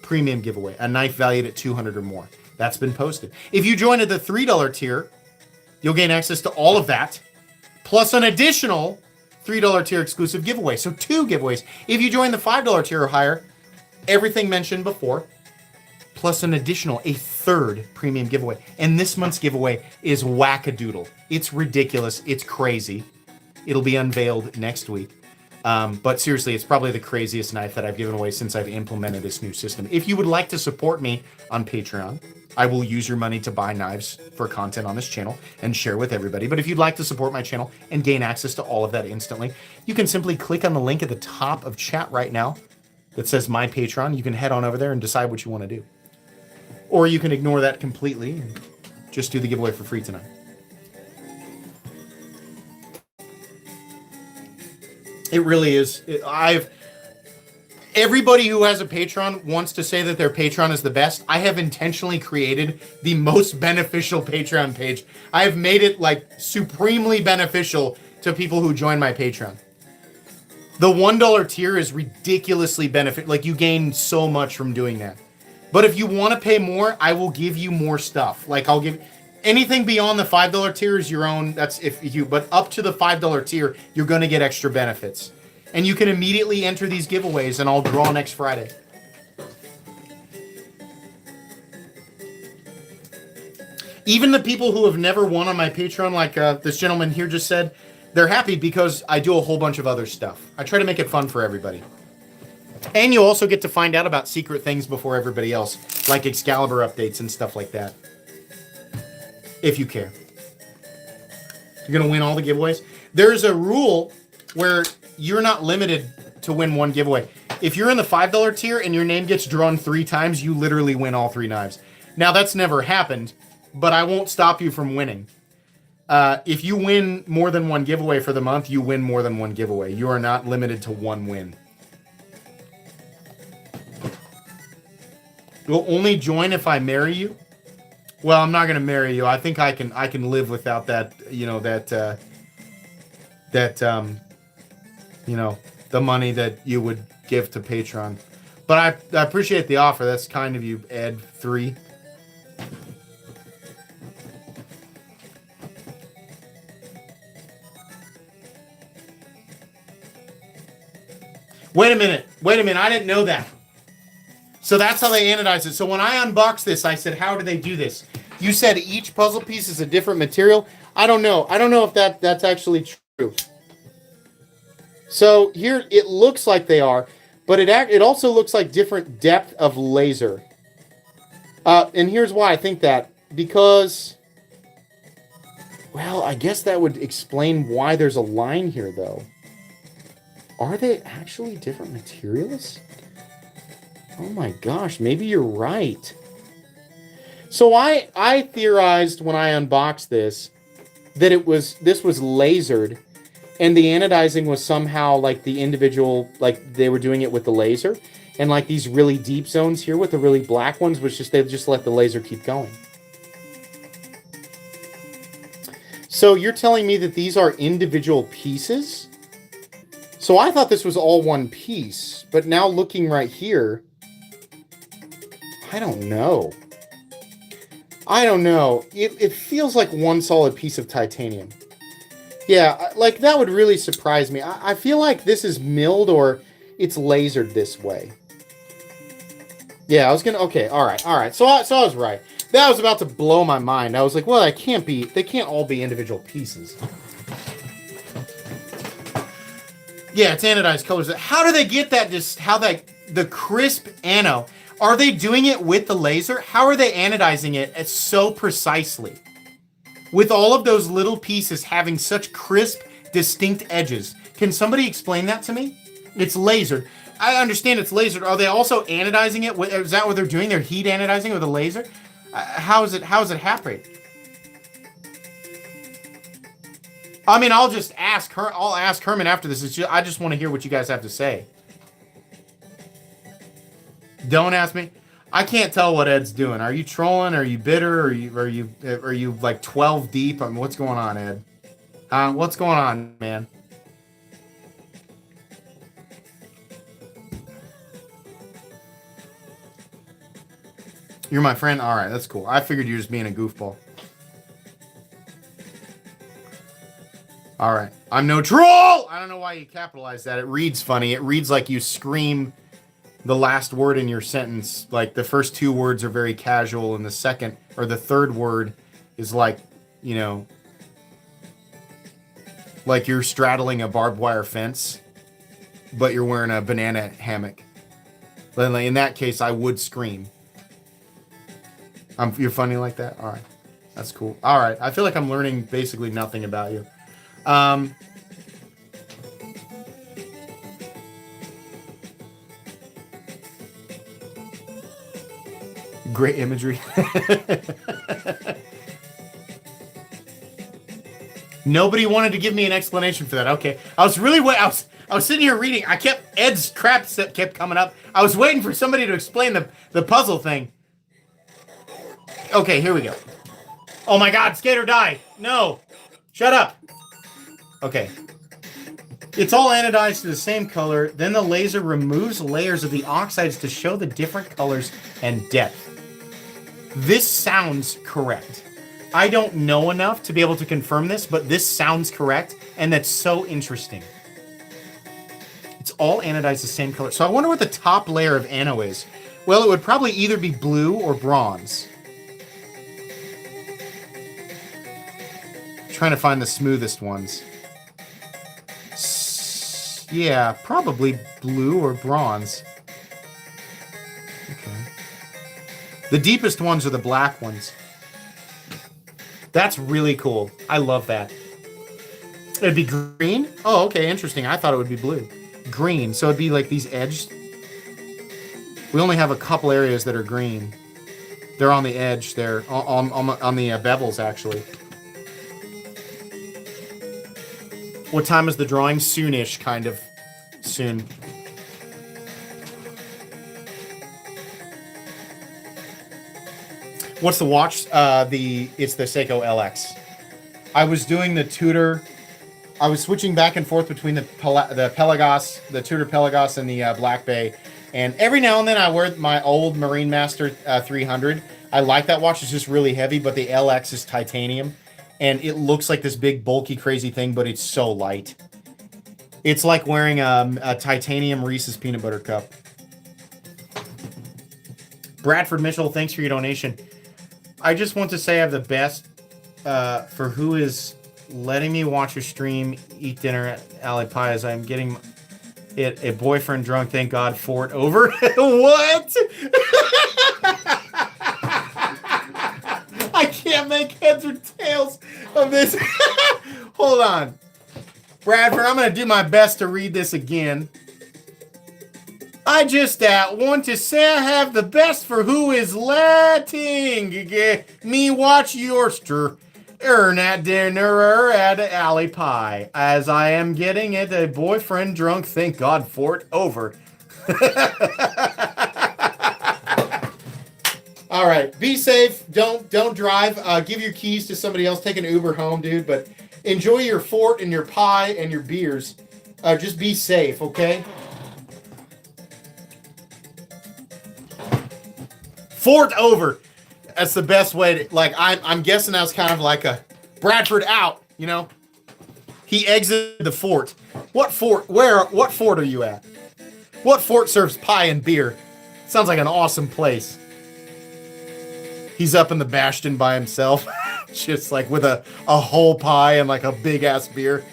premium giveaway, a knife valued at $200 or more. That's been posted. If you join at the $3 tier, you'll gain access to all of that, plus an additional $3 tier exclusive giveaway. So 2 giveaways. If you join the $5 tier or higher, everything mentioned before, plus an additional, a 3rd premium giveaway. And this month's giveaway is wackadoodle. It's ridiculous. It's crazy. It'll be unveiled next week. But seriously, it's probably the craziest knife that I've given away since I've implemented this new system. If you would like to support me on Patreon, I will use your money to buy knives for content on this channel and share with everybody. But if you'd like to support my channel and gain access to all of that instantly, you can simply click on the link at the top of chat right now that says My Patreon. You can head on over there and decide what you want to do. Or you can ignore that completely and just do the giveaway for free tonight. It really is. Everybody who has a Patreon wants to say that their Patreon is the best. I have intentionally created the most beneficial Patreon page. I have made it like supremely beneficial to people who join my Patreon. The $1 tier is ridiculously beneficial. Like, you gain so much from doing that. But if you want to pay more, I will give you more stuff. Like, I'll give anything beyond the $5 tier is your own. That's but up to the $5 tier, you're going to get extra benefits. And you can immediately enter these giveaways, and I'll draw next Friday. Even the people who have never won on my Patreon, like this gentleman here just said, they're happy because I do a whole bunch of other stuff. I try to make it fun for everybody. And you also get to find out about secret things before everybody else, like Excalibur updates and stuff like that. If you care. You're going to win all the giveaways. There's a rule where you're not limited to win one giveaway. If you're in the $5 tier and your name gets drawn 3 times, you literally win all 3 knives. Now, that's never happened, but I won't stop you from winning. If you win more than 1 giveaway for the month, you win more than 1 giveaway. You are not limited to 1 win. You'll only join if I marry you. Well, I'm not going to marry you. I think I can live without that, the money that you would give to Patreon. But I appreciate the offer. That's kind of you, Ed3. Wait a minute. I didn't know that. So that's how they anodize it. So when I unboxed this, I said, how do they do this? You said each puzzle piece is a different material. I don't know. I don't know if that's actually true. So here it looks like they are, but it also looks like different depth of laser. And here's why I think that. Because Well, I guess that would explain why there's a line here, though. Are they actually different materials? Oh my gosh, maybe you're right. So I theorized when I unboxed this that this was lasered, and the anodizing was somehow like the individual, like they were doing it with the laser, and like these really deep zones here with the really black ones was just they just let the laser keep going. So you're telling me that these are individual pieces? So I thought this was all one piece, but now looking right here, I don't know. It feels like one solid piece of titanium. Yeah, like that would really surprise me. I feel like this is milled or it's lasered this way. Yeah, I was gonna. Okay, all right. So I was right. That was about to blow my mind. I was like, well, they can't all be individual pieces. Yeah, it's anodized colors. How do they get that? The crisp ano? Are they doing it with the laser? How are they anodizing it so precisely? With all of those little pieces having such crisp, distinct edges. Can somebody explain that to me? It's lasered. I understand it's lasered. Are they also anodizing it? Is that what they're doing? They're heat anodizing it with a laser? How is it happening? I mean, I'll just ask her. I'll ask Herman after this. I just want to hear what you guys have to say. Don't ask me. I can't tell what Ed's doing. Are you trolling? Are you bitter? Are you like 12 deep? I mean, what's going on, Ed? What's going on, man? You're my friend? All right, that's cool. I figured you were just being a goofball. All right. I'm no troll! I don't know why you capitalized that. It reads funny. It reads like you scream the last word in your sentence. Like the first two words are very casual, and the second or the third word is like, you know, like you're straddling a barbed wire fence, but you're wearing a banana hammock. But in that case, I would scream. You're funny like that? All right. That's cool. All right. I feel like I'm learning basically nothing about you. Great imagery. Nobody wanted to give me an explanation for that. Okay. I was sitting here reading. Ed's crap kept coming up. I was waiting for somebody to explain the puzzle thing. Okay, here we go. Oh my god, skate or die. No. Shut up. Okay. It's all anodized to the same color. Then the laser removes layers of the oxides to show the different colors and depth. This sounds correct. I don't know enough to be able to confirm this, but this sounds correct, and that's so interesting. It's all anodized the same color. So I wonder what the top layer of ano is. Well, it would probably either be blue or bronze. Trying to find the smoothest ones. Yeah, probably blue or bronze. Okay. The deepest ones are the black ones. That's really cool. I love that. It'd be green? Oh, okay, interesting. I thought it would be blue. Green, so it'd be like these edges. We only have a couple areas that are green. They're on the edge there, on the bevels, actually. What time is the drawing? Soonish, kind of. Soon. What's the watch? It's the Seiko LX. I was doing the Tudor. I was switching back and forth between the Pelagos, the Tudor Pelagos, and the Black Bay. And every now and then I wear my old Marine Master 300. I like that watch. It's just really heavy, but the LX is titanium. And it looks like this big, bulky, crazy thing, but it's so light. It's like wearing a titanium Reese's peanut butter cup. Bradford Mitchell, thanks for your donation. I just want to say I have the best for who is letting me watch a stream, eat dinner at Alley Pie as I'm getting a boyfriend drunk. Thank God for it. Over. What? I can't make heads or tails of this. Hold on. Bradford, I'm going to do my best to read this again. I just want to say I have the best for who is letting me watch yourster earn at dinner at Alley Pie. As I am getting it, a boyfriend drunk, thank God for it, over. All right, be safe. Don't drive. Give your keys to somebody else. Take an Uber home, dude. But enjoy your fort and your pie and your beers. Just be safe, okay? Fort over. That's the best way to, like, I'm guessing that's kind of like a Bradford out, you know? He exited the fort. What fort? What fort are you at? What fort serves pie and beer? Sounds like an awesome place. He's up in the bastion by himself, just like with a whole pie and like a big ass beer,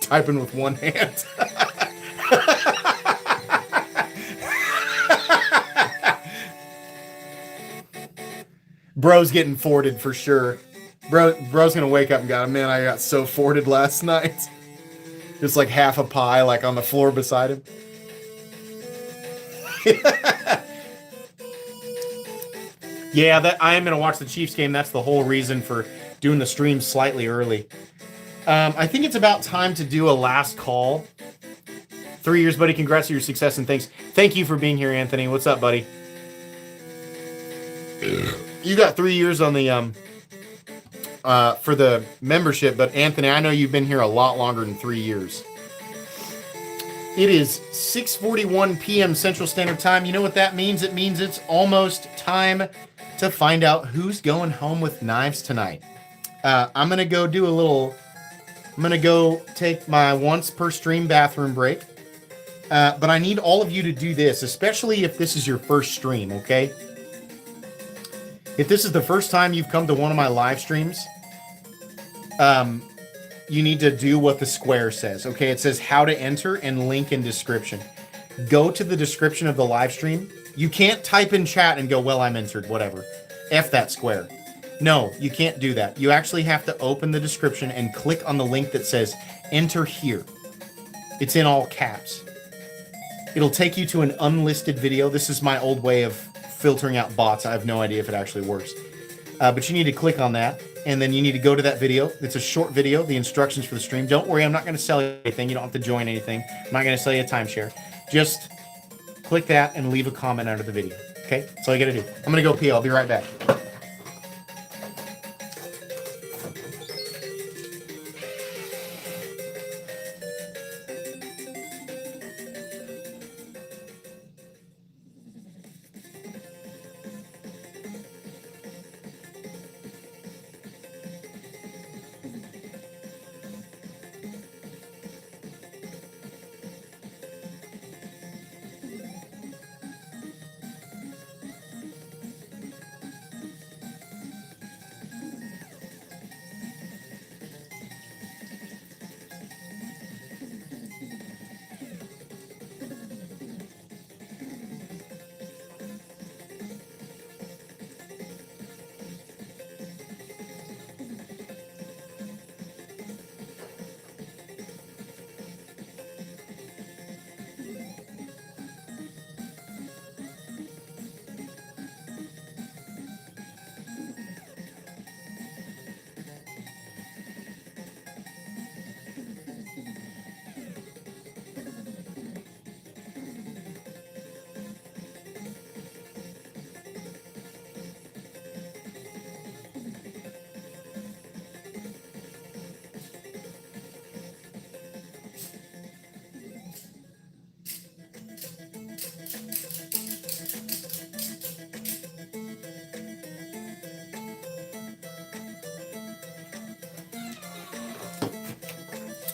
typing with one hand. Bro's getting forted for sure. Bro's gonna wake up and go, man, I got so forted last night. Just like half a pie like on the floor beside him. Yeah, that I am going to watch the Chiefs game. That's the whole reason for doing the stream slightly early. I think it's about time to do a last call. 3 years, buddy. Congrats on your success and thanks. Thank you for being here, Anthony. What's up, buddy? You got 3 years on the for the membership, but Anthony, I know you've been here a lot longer than 3 years. It is 6:41 p.m. Central Standard Time. You know what that means? It means it's almost time to find out who's going home with knives tonight. I'm going to go do a little... I'm going to go take my once per stream bathroom break. But I need all of you to do this, especially if this is your first stream, okay? If this is the first time you've come to one of my live streams, you need to do what the square says, okay? It says how to enter and link in description. Go to the description of the live stream. You can't type in chat and go, well, I'm entered, whatever. F that square. No, you can't do that. You actually have to open the description and click on the link that says enter here. It's in all caps. It'll take you to an unlisted video. This is my old way of filtering out bots. I have no idea if it actually works. But you need to click on that, and then you need to go to that video. It's a short video, the instructions for the stream. Don't worry, I'm not going to sell you anything. You don't have to join anything. I'm not going to sell you a timeshare. Just click that and leave a comment under the video. Okay? That's all you got to do. I'm going to go pee. I'll be right back.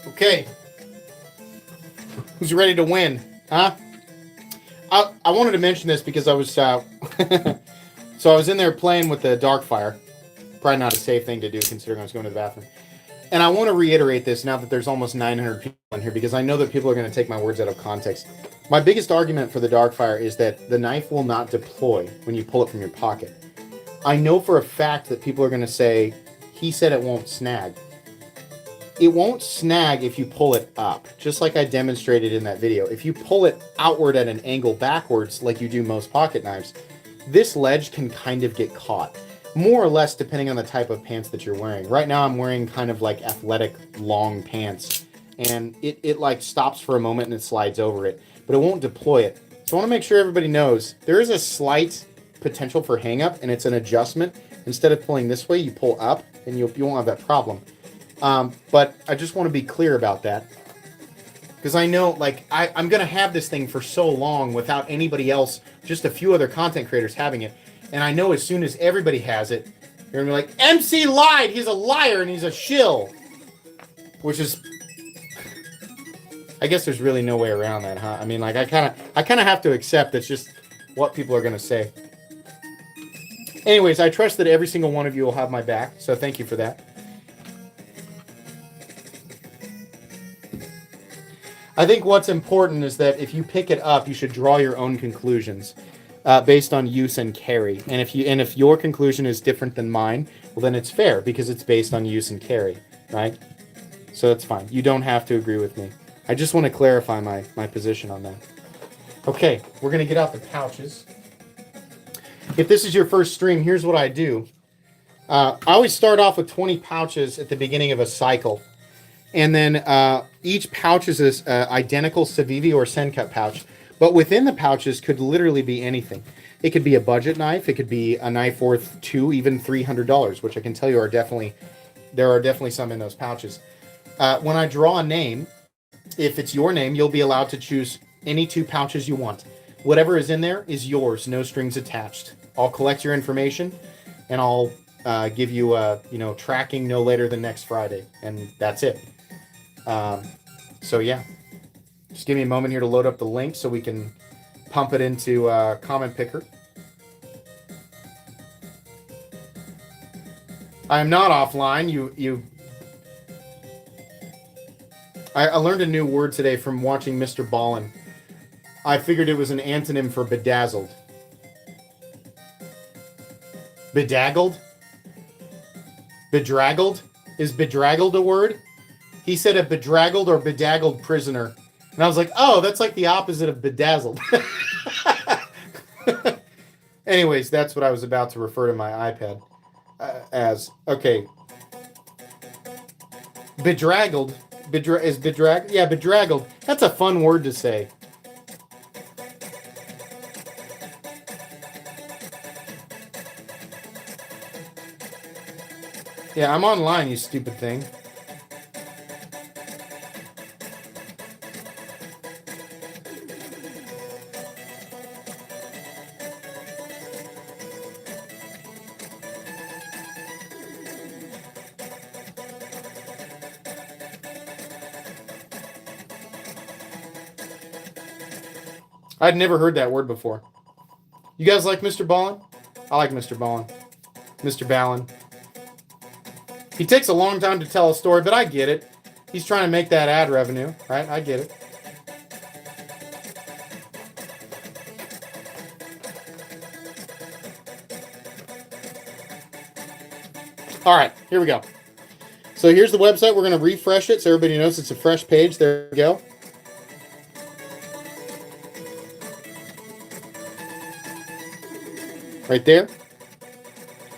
Okay. Who's ready to win? Huh? I wanted to mention this because I was so I was in there playing with the Darkfire. Probably not a safe thing to do considering I was going to the bathroom. And I want to reiterate this now that there's almost 900 people in here because I know that people are going to take my words out of context. My biggest argument for the Darkfire is that the knife will not deploy when you pull it from your pocket. I know for a fact that people are going to say, he said it won't snag. it won't snag if you pull it up, just like I demonstrated in that video. If you pull it outward at an angle backwards, like you do most pocket knives, this ledge can kind of get caught, more or less depending on the type of pants that you're wearing. Right now I'm wearing kind of like athletic long pants, and it like stops for a moment and it slides over it, but it won't deploy it. So I want to make sure everybody knows there is a slight potential for hang up, and it's an adjustment. Instead of pulling this way, you pull up, and you won't have that problem. But I just want to be clear about that, because I know, like, I'm going to have this thing for so long without anybody else, just a few other content creators having it. And I know as soon as everybody has it, you're going to be like, MC lied, he's a liar, and he's a shill. Which is, I guess there's really no way around that, huh? I mean, like, I kind of have to accept that's just what people are going to say. Anyways, I trust that every single one of you will have my back, so thank you for that. I think what's important is that if you pick it up, you should draw your own conclusions based on use and carry. And if your conclusion is different than mine, well, then it's fair because it's based on use and carry, right? So that's fine. You don't have to agree with me. I just want to clarify my position on that. Okay, we're going to get out the pouches. If this is your first stream, here's what I do. I always start off with 20 pouches at the beginning of a cycle. And then each pouch is this identical Civivi or Sencut pouch. But within the pouches could literally be anything. It could be a budget knife. It could be a knife worth $200, even $300, which I can tell you there are definitely some in those pouches. When I draw a name, if it's your name, you'll be allowed to choose any 2 pouches you want. Whatever is in there is yours, no strings attached. I'll collect your information, and I'll give you tracking no later than next Friday, and that's it. So yeah, just give me a moment here to load up the link so we can pump it into Comment Picker. I am not offline. I learned a new word today from watching Mr. Ballin. I figured it was an antonym for bedazzled. Bedaggled? Bedraggled? Is bedraggled a word? He said a bedraggled or bedaggled prisoner. And I was like, oh, that's like the opposite of bedazzled. Anyways, that's what I was about to refer to my iPad as. Okay. Bedraggled. Yeah, bedraggled. That's a fun word to say. Yeah, I'm online, you stupid thing. I'd never heard that word before. You guys like Mr. Ballin? I like Mr. Ballin. Mr. Ballin. He takes a long time to tell a story, but I get it. He's trying to make that ad revenue, right? I get it. All right, here we go. So here's the website. We're going to refresh it so everybody knows it's a fresh page. There we go. Right there.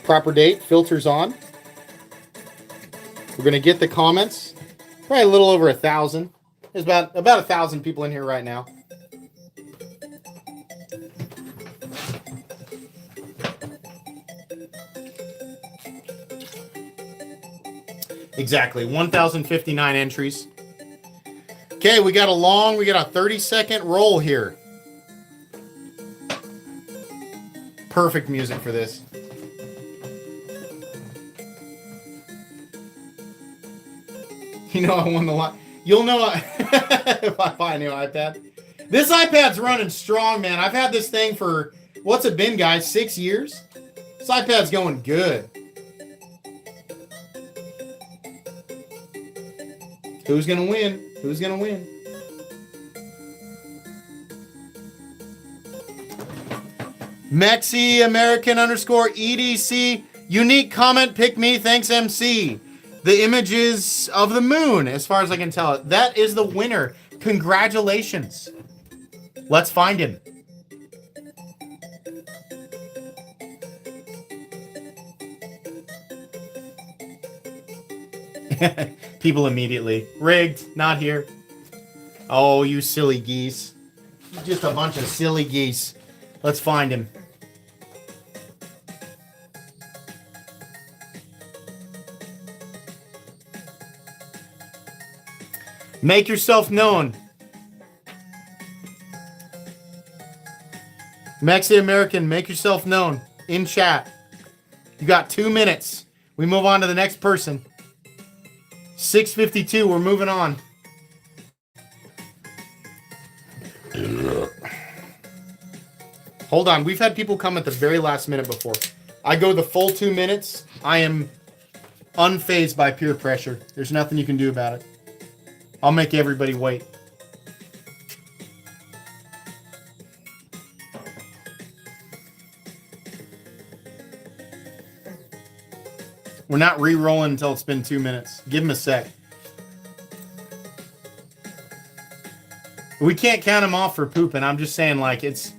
Proper date, filters on. We're going to get the comments. Probably a little over 1,000. There's about 1,000 people in here right now. Exactly, 1,059 entries. Okay, we got a 30-second roll here. Perfect music for this. You know I won the lot. You'll know if I buy a new iPad. This iPad's running strong, man. I've had this thing for, what's it been, guys? 6 years? This iPad's going good. Who's going to win? Who's going to win? Mexi American _ EDC. Unique comment. Pick me. Thanks, MC. The images of the moon, as far as I can tell. That is the winner. Congratulations. Let's find him. People immediately. Rigged. Not here. Oh, you silly geese. Just a bunch of silly geese. Let's find him. Make yourself known. Mexican American, make yourself known in chat. You got 2 minutes. We move on to the next person. 6:52, we're moving on. Hold on, we've had people come at the very last minute before. I go the full 2 minutes. I am unfazed by peer pressure. There's nothing you can do about it. I'll make everybody wait. We're not re-rolling until it's been 2 minutes. Give him a sec. We can't count him off for pooping. I'm just saying, like, it's...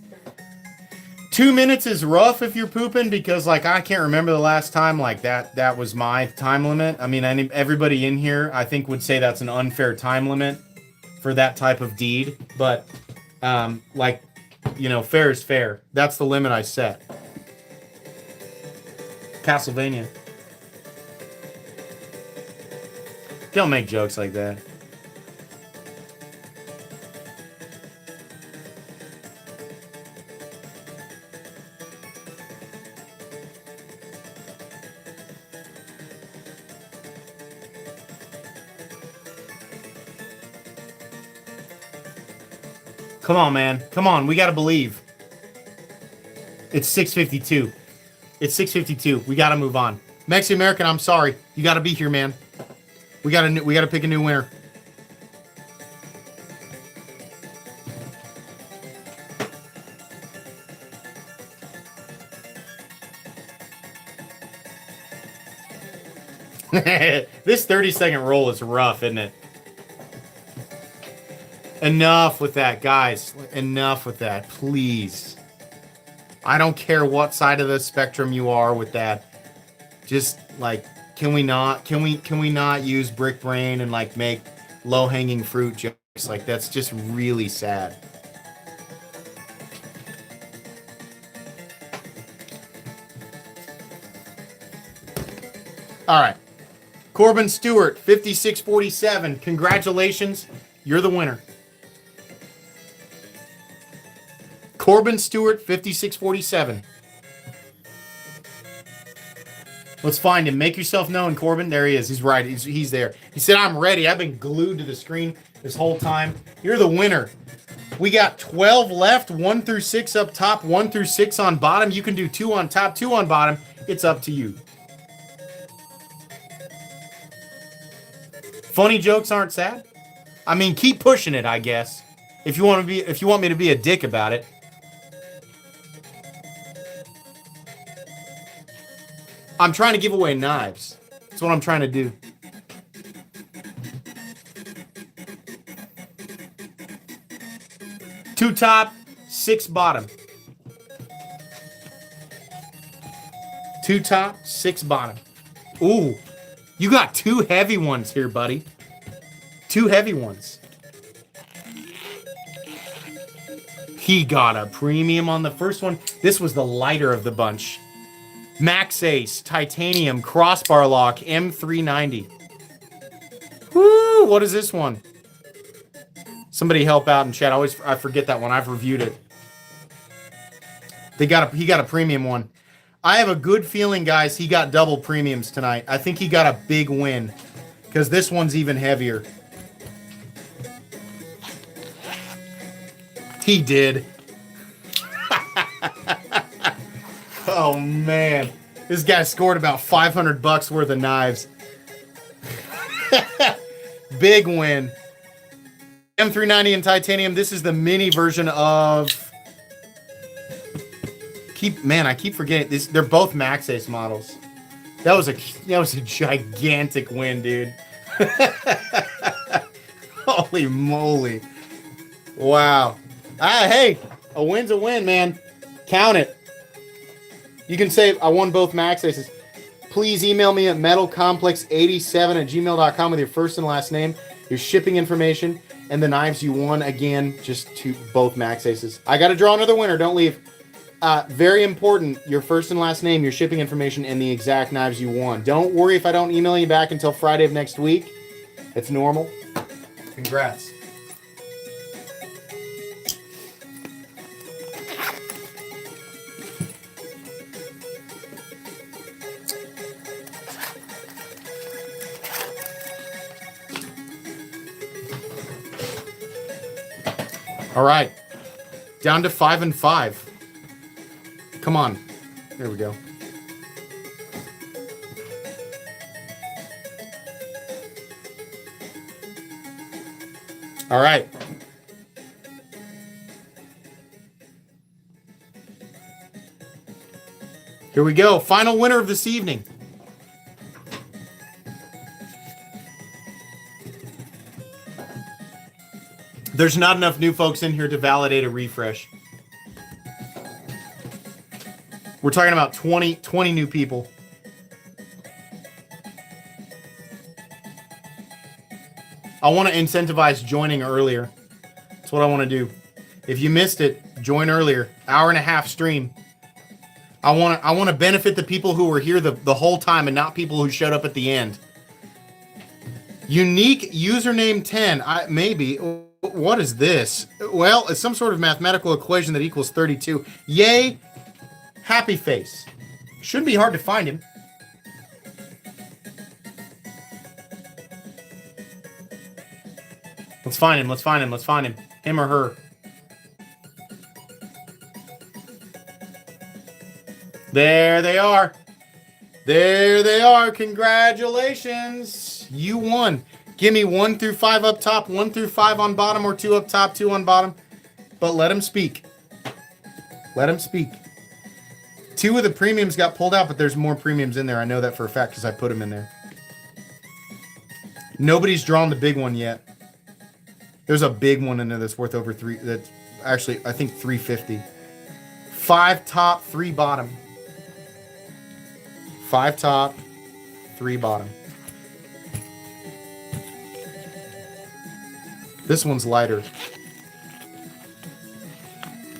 2 minutes is rough if you're pooping because, like, I can't remember the last time, like, that was my time limit. I mean, everybody in here, I think, would say that's an unfair time limit for that type of deed. But, like, you know, fair is fair. That's the limit I set. Castlevania. Don't make jokes like that. Come on, man. Come on. We got to believe. It's 6:52. It's 6:52. We got to move on. Mexican American, I'm sorry. You got to be here, man. We got to pick a new winner. This 30-second roll is rough, isn't it? Enough with that, guys. Enough with that, please. I don't care what side of the spectrum you are with that. Just like, can we not use brick brain and like make low-hanging fruit jokes? Like, that's just really sad. All right. Corbin Stewart, 5647. Congratulations. You're the winner. Corbin Stewart, 5647. Let's find him. Make yourself known, Corbin. There he is. He's right. He's there. He said, I'm ready. I've been glued to the screen this whole time. You're the winner. We got 12 left, 1 through 6 up top, 1 through 6 on bottom. You can do 2 on top, 2 on bottom. It's up to you. Funny jokes aren't sad. I mean, keep pushing it, I guess. If you want me to be a dick about it. I'm trying to give away knives. That's what I'm trying to do. Two top, 6 bottom. 2 top, 6 bottom. Ooh, you got 2 heavy ones here, buddy. 2 heavy ones. He got a premium on the first one. This was the lighter of the bunch. Max Ace, Titanium, Crossbar Lock, M390. Woo! What is this one? Somebody help out in chat. I forget that one. I've reviewed it. He got a premium one. I have a good feeling, guys, he got double premiums tonight. I think he got a big win because this one's even heavier. He did. Oh, man. This guy scored about $500 worth of knives. Big win. M390 and Titanium. This is the mini version of... I keep forgetting. They're both Max Ace models. That was a gigantic win, dude. Holy moly. Wow. Hey, a win's a win, man. Count it. You can say, I won both max aces. Please email me at metalcomplex87@gmail.com with your first and last name, your shipping information, and the knives you won. Again, just both max aces. I got to draw another winner. Don't leave. Very important, your first and last name, your shipping information, and the exact knives you won. Don't worry if I don't email you back until Friday of next week. It's normal. Congrats. All right. Down to 5 and 5. Come on. There we go. All right. Here we go. Final winner of this evening. There's not enough new folks in here to validate a refresh. We're talking about 20 new people. I want to incentivize joining earlier. That's what I want to do. If you missed it, join earlier. Hour and a half stream. I want to benefit the people who were here the whole time and not people who showed up at the end. Unique username 10. Maybe. What is this? Well, it's some sort of mathematical equation that equals 32. Yay. Happy face. Shouldn't be hard to find him. Let's find him. Let's find him. Let's find him. Him or her. There they are. There they are. Congratulations. You won. Give me 1 through 5 up top, 1 through 5 on bottom, or 2 up top, 2 on bottom. But let him speak. Let him speak. 2 of the premiums got pulled out, but there's more premiums in there. I know that for a fact because I put them in there. Nobody's drawn the big one yet. There's a big one in there that's worth over 3. That's actually, I think, 350. 5 top, 3 bottom. 5 top, 3 bottom. This one's lighter.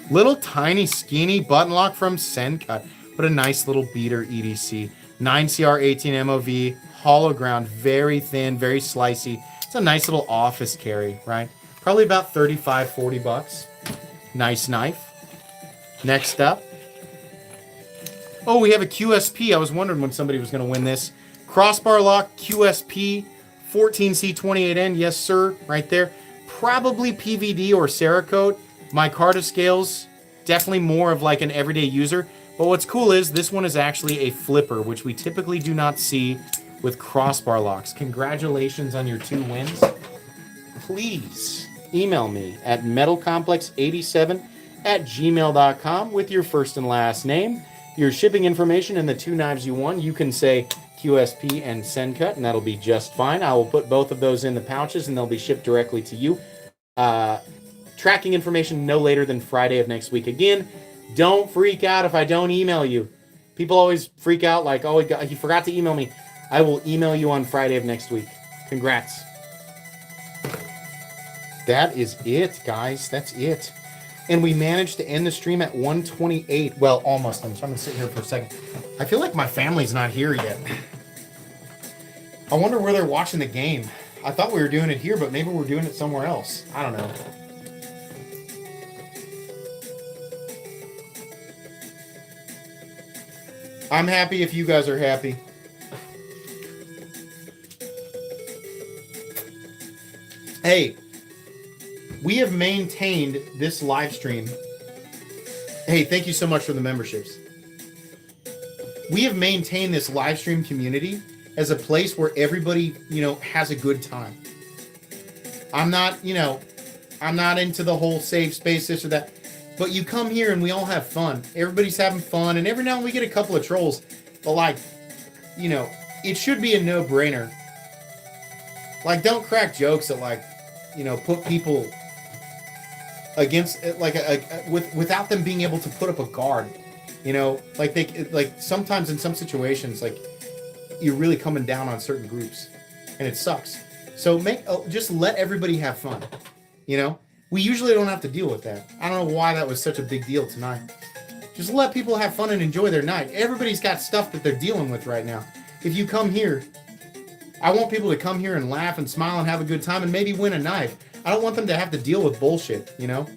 Little tiny skinny button lock from Sencut. What a nice little beater EDC. 9CR18 MOV, hollow ground, very thin, very slicey. It's a nice little office carry, right? Probably about 35, 40 bucks. Nice knife. Next up. Oh, we have a QSP. I was wondering when somebody was going to win this. Crossbar lock QSP 14C28N. Yes, sir. Right there. Probably PVD or Cerakote. Micarta scales. Definitely more of like an everyday user. But what's cool is this one is actually a flipper, which we typically do not see with crossbar locks. Congratulations on your 2 wins. Please email me at metalcomplex87@gmail.com with your first and last name, your shipping information, and the 2 knives you won. You can say QSP and Sencut, and that'll be just fine. I will put both of those in the pouches, and they'll be shipped directly to you. Tracking information no later than Friday of next week. Again, don't freak out if I don't email you. People always freak out like, oh, he forgot to email me. I will email you on Friday of next week. Congrats. That is it, guys. That's it. And we managed to end the stream at 1:28. Well, almost. I'm going to sit here for a second. I feel like my family's not here yet. I wonder where they're watching the game. I thought we were doing it here, but maybe we're doing it somewhere else. I don't know. I'm happy if you guys are happy. Hey, we have maintained this live stream. Hey, thank you so much for the memberships. We have maintained this live stream community as a place where everybody, has a good time. I'm not into the whole safe space, this or that. But you come here and we all have fun. Everybody's having fun, and every now and then we get a couple of trolls. But you know, it should be a no-brainer. Like, don't crack jokes that, like, you know, put people against, like, without them being able to put up a guard. You know, like, like, sometimes in some situations, like, you're really coming down on certain groups, and it sucks. So just let everybody have fun. You know, we usually don't have to deal with that. I don't know why that was such a big deal tonight. Just let people have fun and enjoy their night. Everybody's got stuff that they're dealing with right now. If you come here, I want people to come here and laugh and smile and have a good time and maybe win a knife. I don't want them to have to deal with bullshit, you know?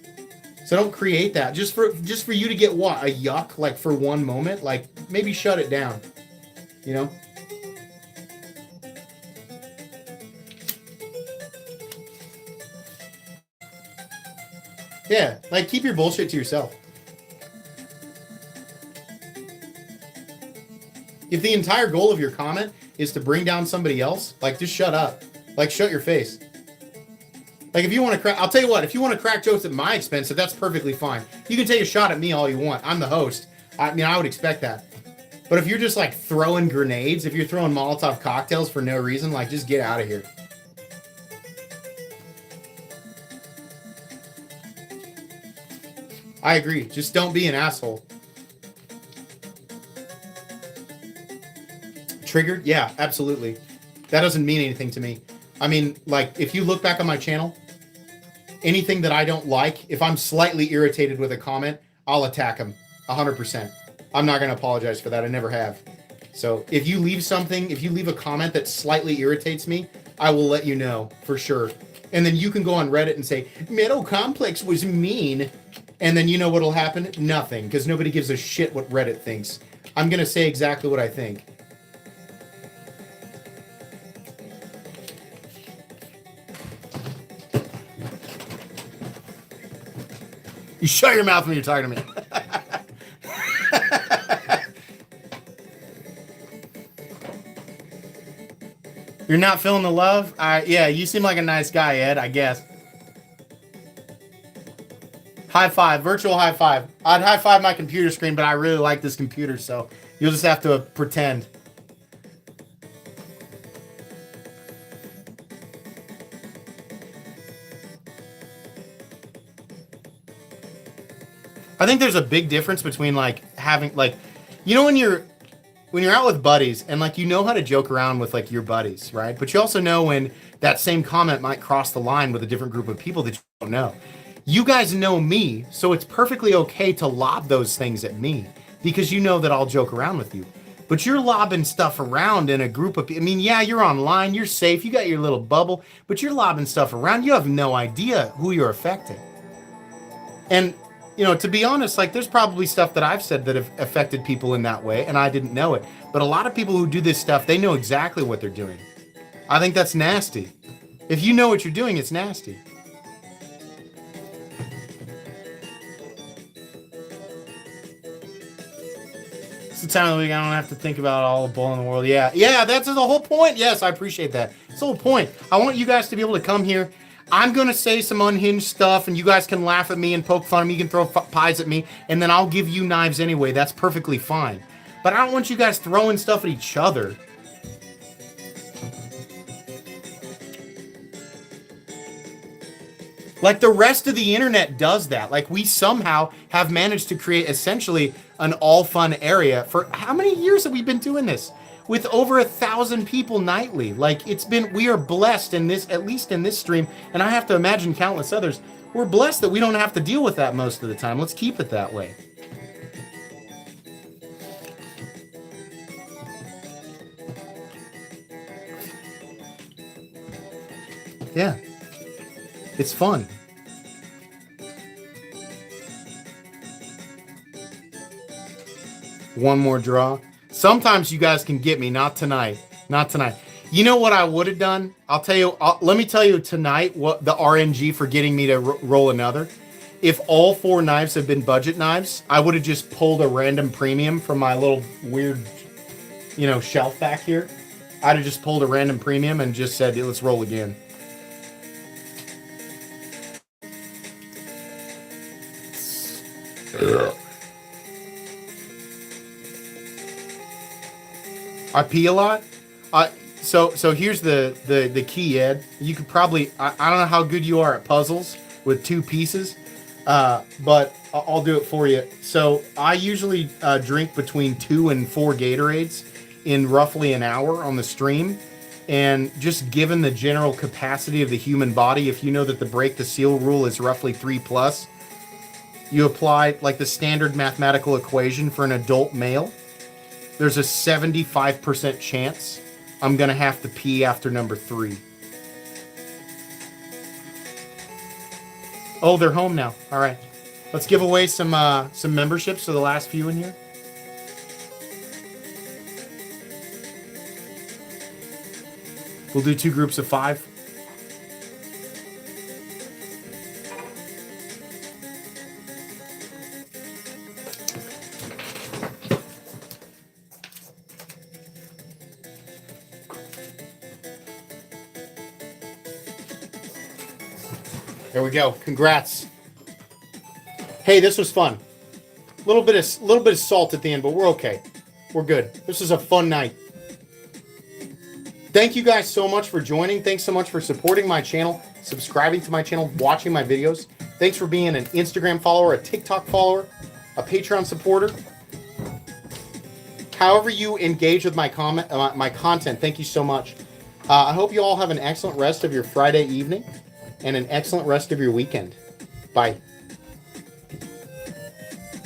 So don't create that. Just for you to get what? A yuck, like, for one moment? Like, maybe shut it down. You know? Yeah, like, keep your bullshit to yourself. If the entire goal of your comment is to bring down somebody else, like, just shut up. Like, shut your face. Like, if you want to crack, I'll tell you what, if you want to crack jokes at my expense, that's perfectly fine. You can take a shot at me all you want. I'm the host. I mean, I would expect that. But if you're just, like, throwing grenades, if you're throwing Molotov cocktails for no reason, like, just get out of here. I agree. Just don't be an asshole. Triggered? Yeah, absolutely. That doesn't mean anything to me. I mean, like, if you look back on my channel, anything that I don't like, if I'm slightly irritated with a comment, I'll attack them 100%. I'm not going to apologize for that. I never have. So if you leave something, if you leave a comment that slightly irritates me, I will let you know for sure. And then you can go on Reddit and say, Metal Complex was mean. And then you know what'll happen? Nothing, because nobody gives a shit what Reddit thinks. I'm going to say exactly what I think. You shut your mouth when you're talking to me. You're not feeling the love? Yeah, you seem like a nice guy, Ed, I guess. High five, virtual high five. I'd high five my computer screen, but I really like this computer, so you'll just have to pretend. I think there's a big difference between, like, having, like, you know, when you're out with buddies and, like, you know how to joke around with, like, your buddies, right? But you also know when that same comment might cross the line with a different group of people that you don't know. You guys know me, so it's perfectly okay to lob those things at me because you know that I'll joke around with you. But you're lobbing stuff around in a group of people. I mean, yeah, you're online, you're safe, you got your little bubble, but you're lobbing stuff around. You have no idea who you're affecting. And, you know, to be honest, like, there's probably stuff that I've said that have affected people in that way, and I didn't know it. But a lot of people who do this stuff, they know exactly what they're doing. I think that's nasty. If you know what you're doing, it's nasty. It's the time of the week I don't have to think about all the bull in the world. Yeah, that's the whole point. Yes, I appreciate that. It's the whole point. I want you guys to be able to come here. I'm going to say some unhinged stuff, and you guys can laugh at me and poke fun at me. You can throw pies at me, and then I'll give you knives anyway. That's perfectly fine. But I don't want you guys throwing stuff at each other. Like, the rest of the internet does that. Like, we somehow have managed to create essentially an all-fun area. For how many years have we been doing this? With over 1,000 people nightly. Like, we are blessed in this, at least in this stream, and I have to imagine countless others. We're blessed that we don't have to deal with that most of the time. Let's keep it that way. Yeah. It's fun. One more draw. Sometimes you guys can get me, not tonight. Not tonight. You know what I would have done? I'll tell you, let me tell you tonight what the RNG for getting me to roll another. If all 4 knives have been budget knives, I would have just pulled a random premium from my little weird, you know, shelf back here. I'd have just pulled a random premium and just said, let's roll again. I pee a lot. So here's the key, Ed. You could probably I don't know how good you are at puzzles with 2 pieces, but I'll do it for you. So I usually drink between 2 and 4 Gatorades in roughly an hour on the stream. And just given the general capacity of the human body, if you know that the break the seal rule is roughly 3+, you apply like the standard mathematical equation for an adult male, there's a 75% chance I'm gonna have to pee after number 3. Oh, they're home now. All right, let's give away some memberships to the last few in here. We'll do 2 groups of 5. There we go. Congrats. Hey, this was fun. Little bit of salt at the end, but we're okay. We're good. This was a fun night. Thank you guys so much for joining. Thanks so much for supporting my channel, subscribing to my channel, watching my videos. Thanks for being an Instagram follower, a TikTok follower, a Patreon supporter. However you engage with my content, thank you so much. I hope you all have an excellent rest of your Friday evening and an excellent rest of your weekend. Bye.